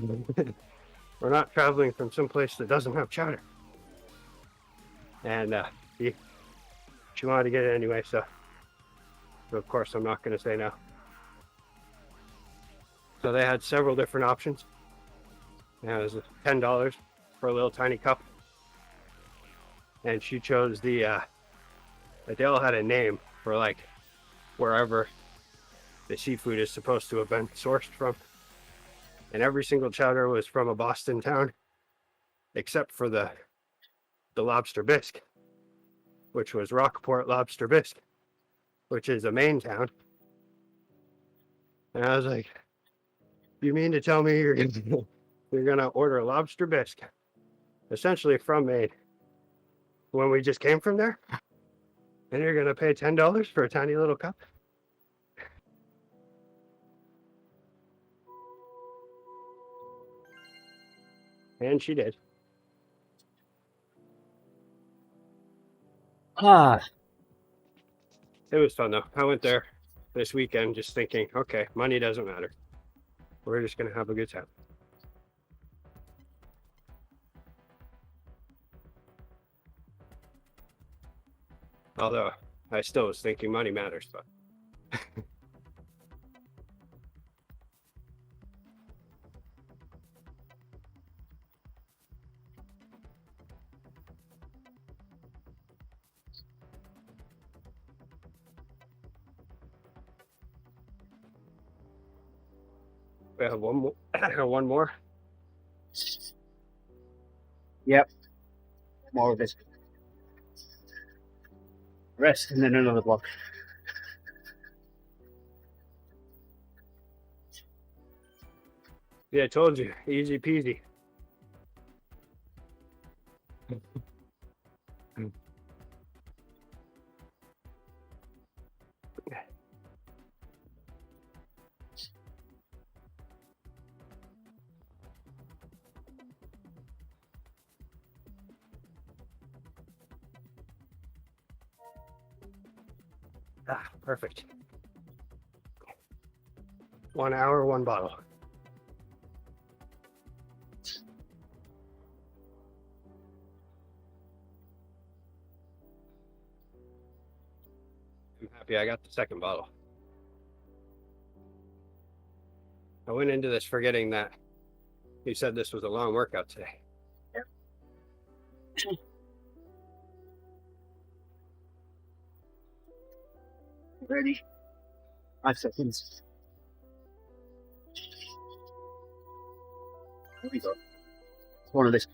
we're not traveling from someplace that doesn't have chowder. And she wanted to get it anyway, so of course I'm not going to say no. So they had several different options. And it was $10 for a little tiny cup. And she chose they all had a name for like wherever the seafood is supposed to have been sourced from. And every single chowder was from a Boston town, except for the lobster bisque, which was Rockport Lobster Bisque, which is a Maine town. And I was like, you mean to tell me you're gonna order a lobster bisque, essentially from Maine, when we just came from there, and you're gonna pay $10 for a tiny little cup? And she did. It was fun though. I went there this weekend just thinking, okay, money doesn't matter. We're just gonna have a good time. Although I still was thinking money matters, but we have one more. One more. Yep. More of this. Rest and then another block. Yeah, I told you, easy peasy. Ah, perfect. 1 hour, 1 bottle. I'm happy I got the second bottle. I went into this forgetting that you said this was a long workout today. Ready? 5 seconds. There we go. It's one of this.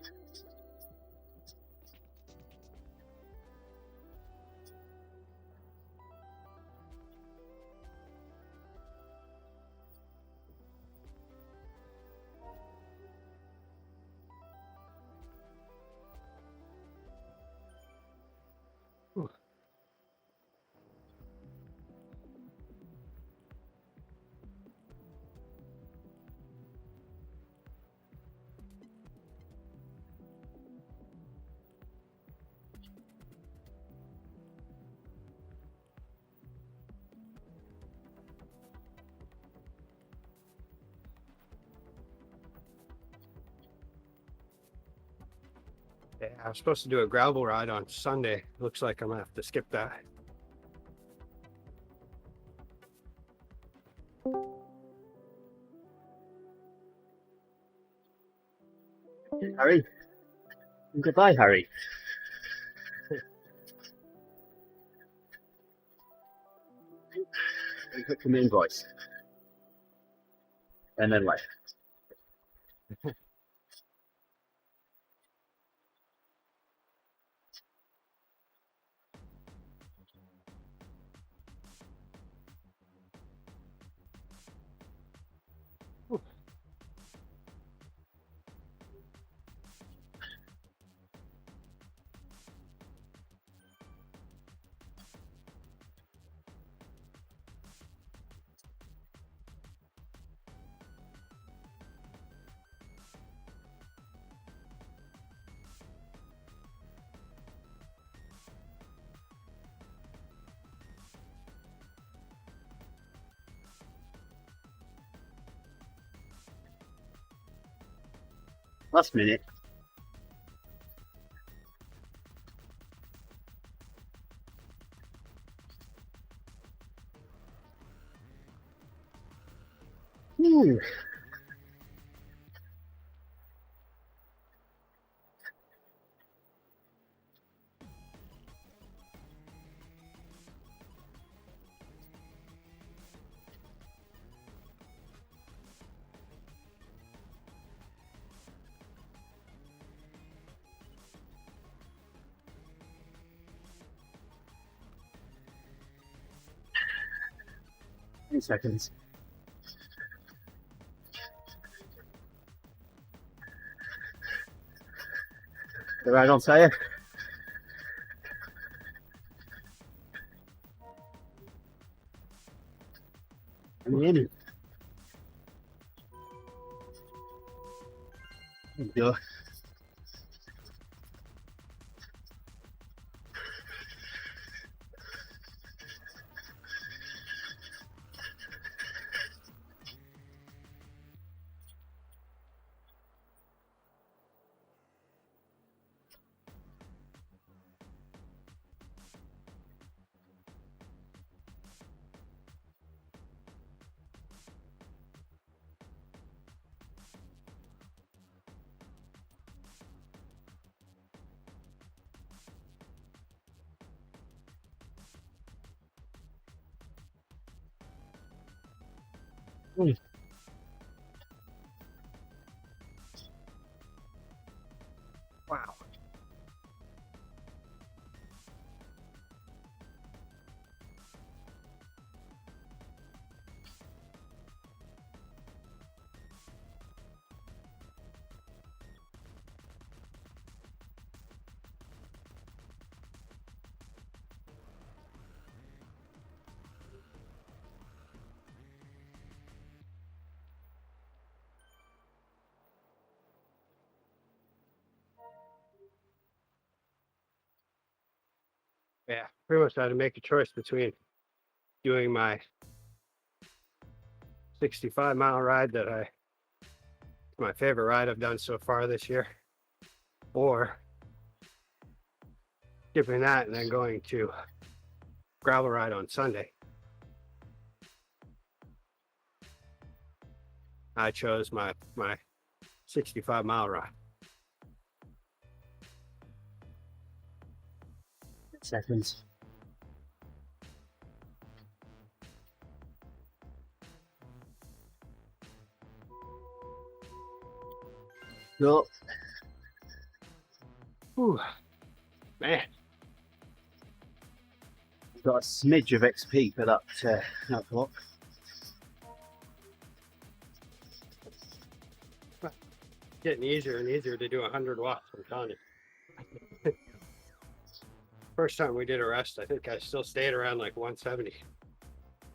Yeah, I was supposed to do a gravel ride on Sunday. Looks like I'm gonna have to skip that. Harry. Goodbye, Harry. We got your main voice. And then left. Last minute. Ooh. Seconds. The ride on tire. I'm in. There we go. Wow. Yeah, pretty much had to make a choice between doing my 65-mile ride my favorite ride I've done so far this year, or skipping that and then going to gravel ride on Sunday. I chose my 65-mile ride. Seconds. Go. Whew. Man, Got a smidge of XP for that block. getting easier and easier to do 100 watts, I'm telling you. First time we did a rest, I think I still stayed around like 170.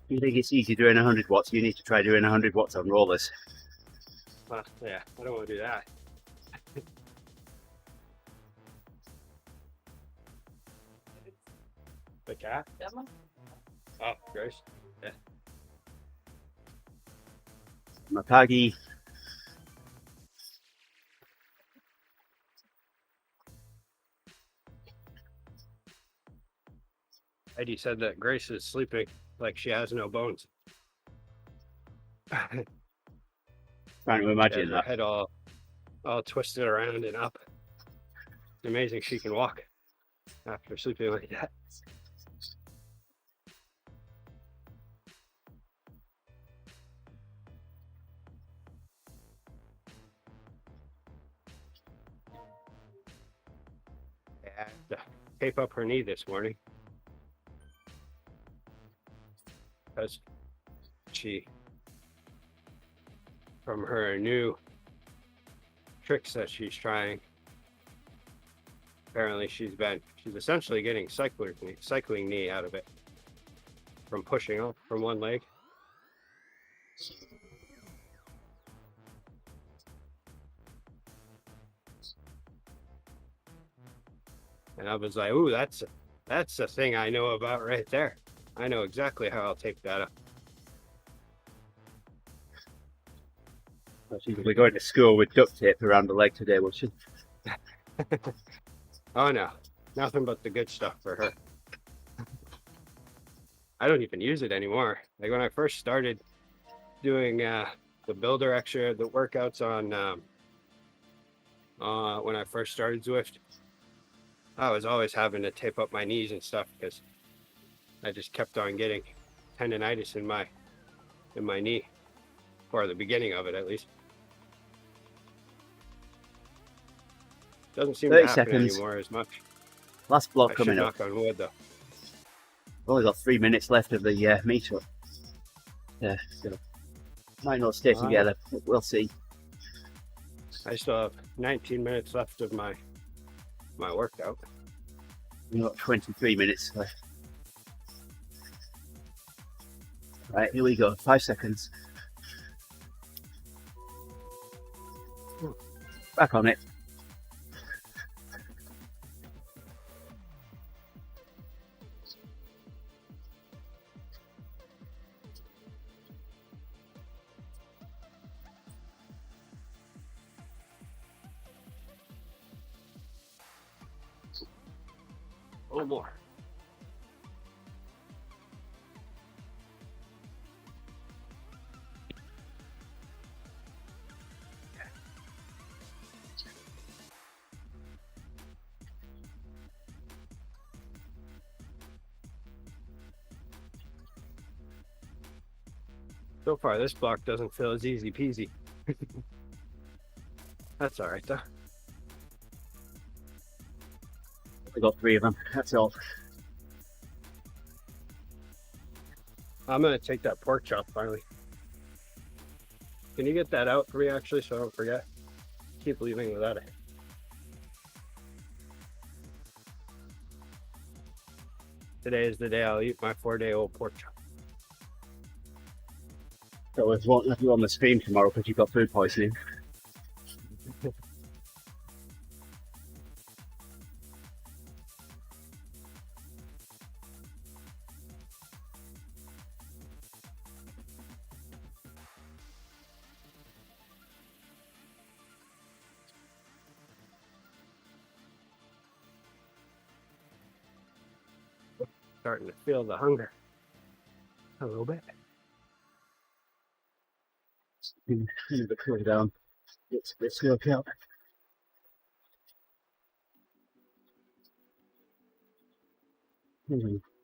You think it's easy doing 100 watts? You need to try doing 100 watts on rollers. Yeah, I don't want to do that. The cat? Oh, Grace. Yeah. Makagi. Eddie said that Grace is sleeping like she has no bones. Trying to imagine Her that. head all twisted around and up. It's amazing she can walk after sleeping like that. I had to tape up her knee this morning because from her new tricks that she's trying, apparently she's essentially getting cycling knee out of it from pushing off from one leg. And I was like, ooh, that's the thing I know about right there. I know exactly how I'll tape that up. She'll be going to school with duct tape around the leg today, will she? Oh no, nothing but the good stuff for her. I don't even use it anymore. Like when I first started doing the builder extra, the workouts on when I first started Zwift, I was always having to tape up my knees and stuff because I just kept on getting tendonitis in my knee, or the beginning of it at least. Doesn't seem to 30 happen seconds. anymore as much. Last block I coming should up. knock on wood though. Only got 3 minutes left of the meetup. Yeah, so might not stay together. We'll see. I still have 19 minutes left of my workout. We've got 23 minutes left. Right, here we go. 5 seconds. Back on it. A little more. So far, this block doesn't feel as easy peasy. That's all right though. We got 3 of them. That's all. I'm gonna take that pork chop finally. Can you get that out for me actually, so I don't forget? Keep leaving without it. Today is the day I'll eat my 4-day-old pork chop. So we won't have you on the stream tomorrow because you've got food poisoning. starting to feel the hunger a little bit. Been a bit cool down. It's this workout.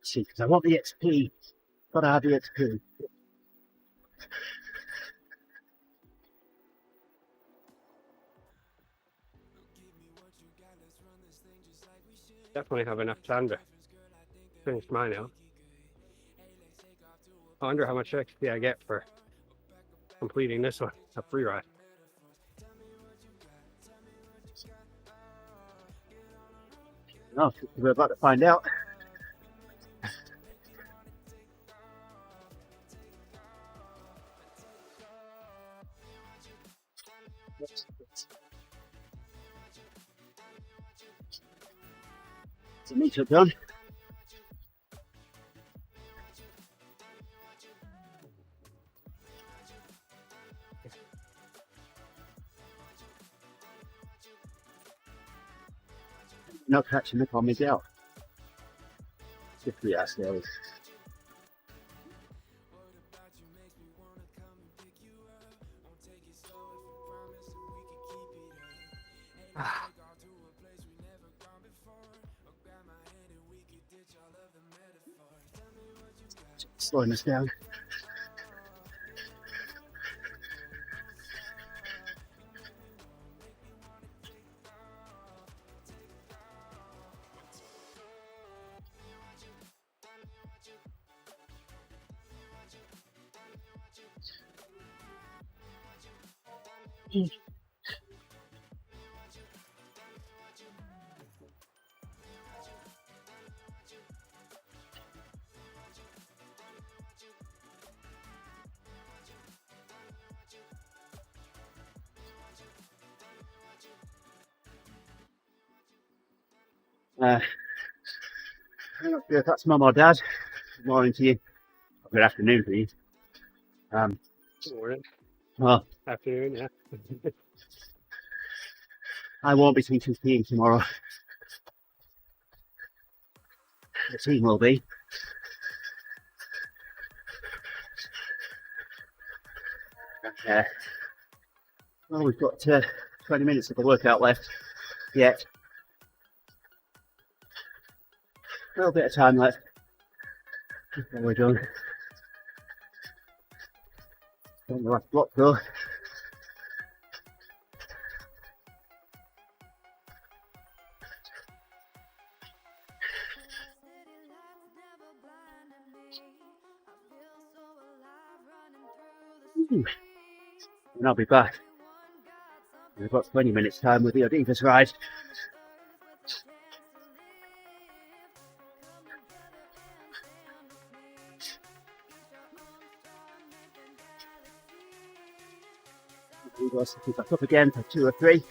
See, because I want the XP. Gotta have the XP. Definitely have enough time to finish mine out. I wonder how much XP I get for completing this one, a free ride. No, we're about to find out. It's a meetup done. Not catching up on me out. 50 ourselves. Slowing us down. I don't know if that's mum or dad. Good morning to you. Good afternoon to you. Morning. Well, Afternoon, yeah. I won't be teaching skiing tomorrow. The team will be. Well, we've got 20 minutes of the workout left yet. A little bit of time left before we're done. On the last block though. And I'll be back. We've got 20 minutes time with the Adidas ride. We will pick back up again for 2 or 3.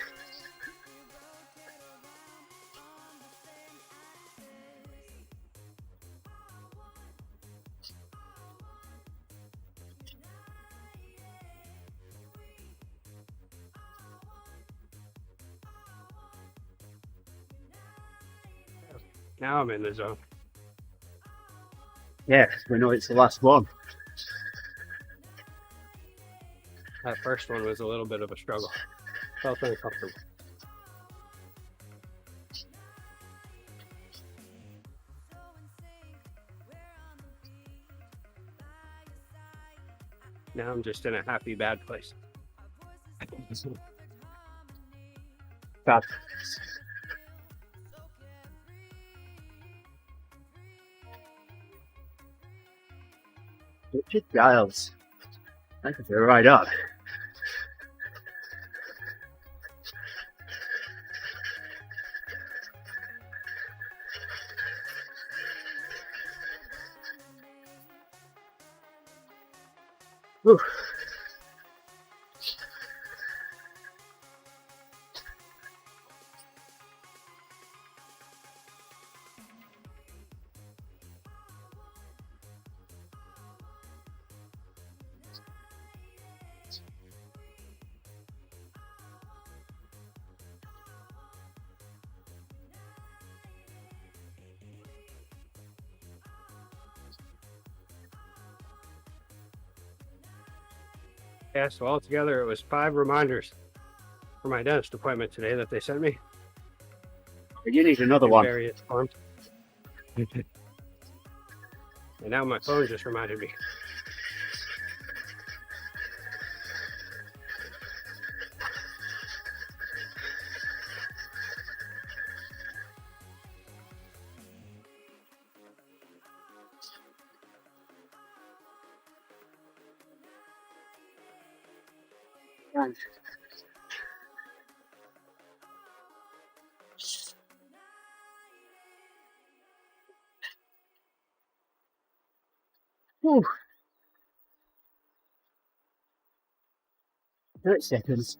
Now I'm in the zone. Yes, we know it's the last one. That first one was a little bit of a struggle. Felt uncomfortable. Now I'm just in a happy bad place. Bad. Richard Giles. I could be right up. Whew. Yeah, so altogether it was 5 reminders for my dentist appointment today that they sent me You need another in one. various forms. And now my phone just reminded me. Whew. 30 seconds.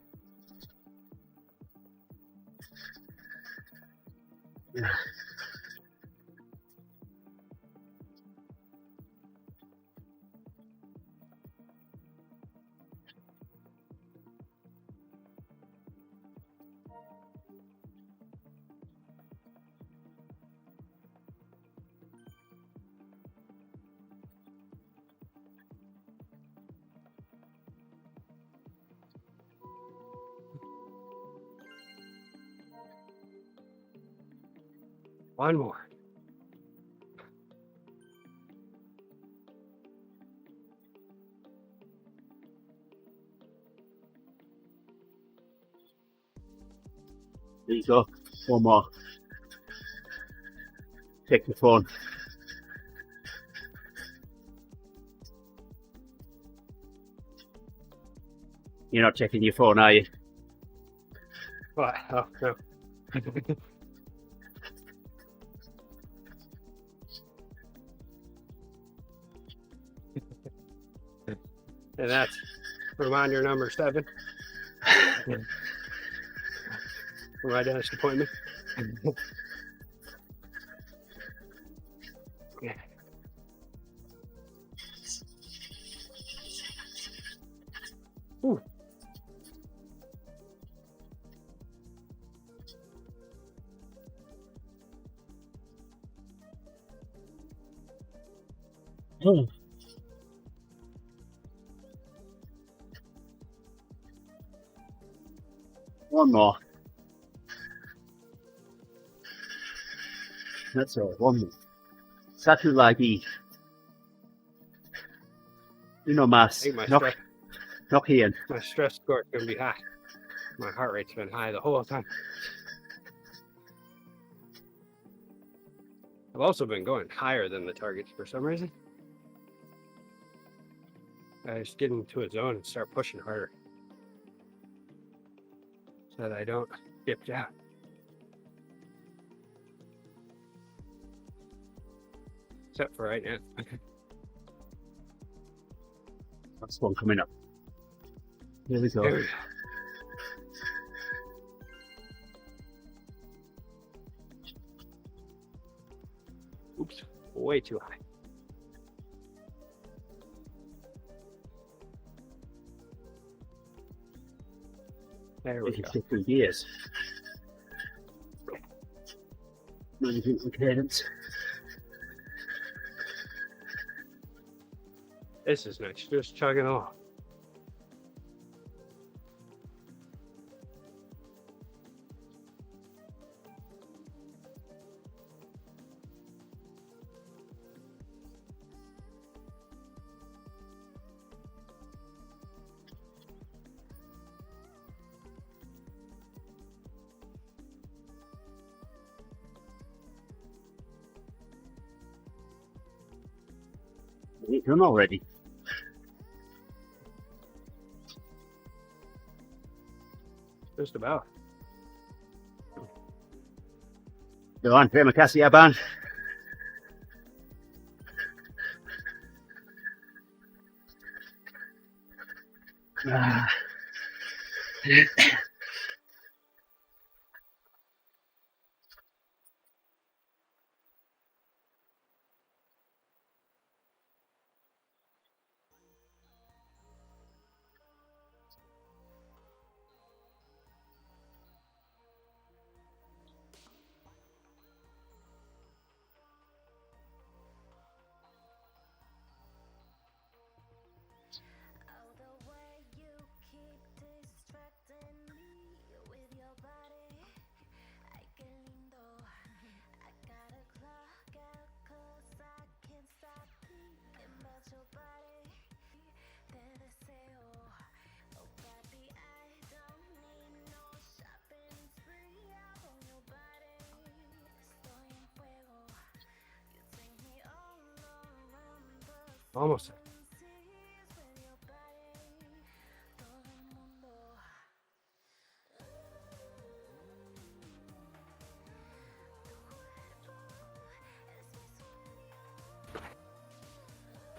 One more. There you go. One more. Take the phone. You're not checking your phone, are you? What? Oh, no. And that's reminder number 7 for my dentist appointment. Yeah. Ooh. One more. That's all. One more. Satu lagi. You know, I mas. think my Knock here. stress score is going to be high. My heart rate's been high the whole time. I've also been going higher than the targets for some reason. I just get into a zone and start pushing harder so that I don't dip down. Except for right now. That's one coming up. Here we go. There we go. Oops, way too high. There we go. 50 years. Managing the cadence. This is nice, just chugging along. It's done already. Just about. Go on, terima kasih abang. Almost.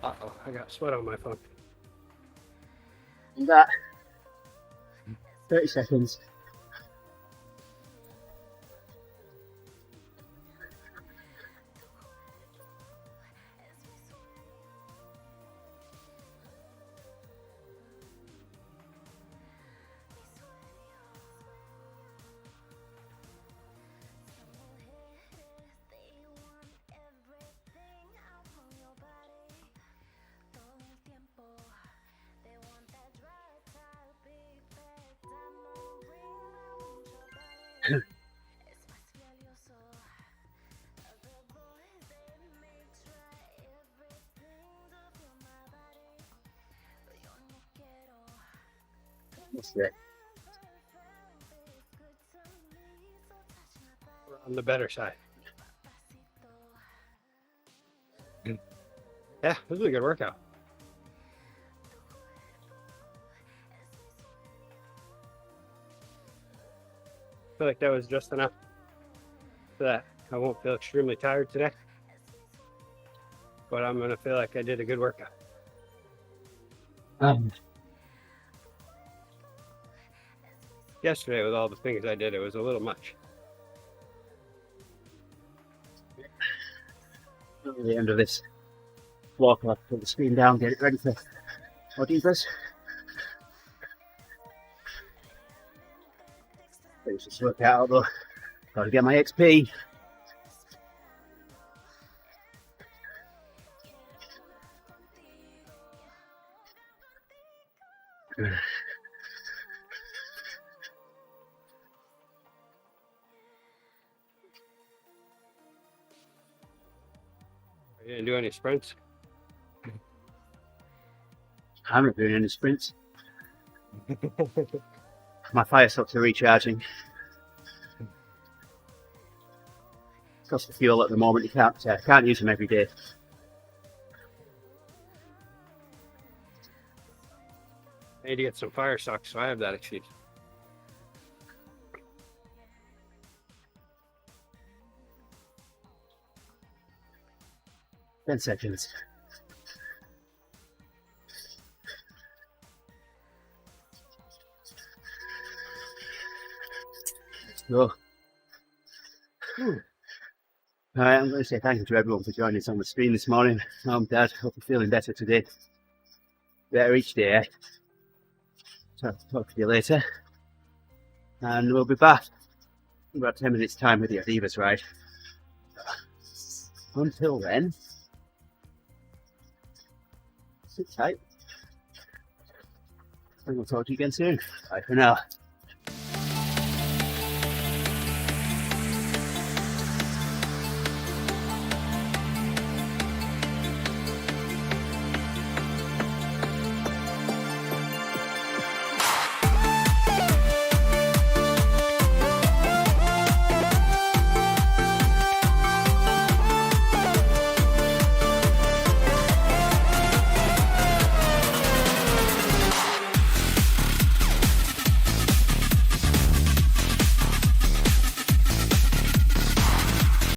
Uh-oh, I got sweat on my phone. And that 30 seconds. That's it. We're on the better side. Yeah, this was a good workout. I feel like that was just enough so that I won't feel extremely tired today. But I'm gonna feel like I did a good workout. Yesterday, with all the things I did, it was a little much. At the end of this walk, I'll put the screen down, get it ready for audiences. Finish this workout, although gotta get my XP. Are you gonna do any sprints? I'm not doing any sprints. My fire stocks are recharging. Cost of fuel at the moment, you can't use them every day. I need to get some fire socks, so I have that excuse. Ten seconds. Let's go. Alright, I'm going to say thank you to everyone for joining us on the stream this morning. Mum, Dad, hope you're feeling better today. Better each day. So, talk to you later. And we'll be back in about 10 minutes' time with the Adivas ride. Until then, sit tight. And we'll talk to you again soon. Bye for now.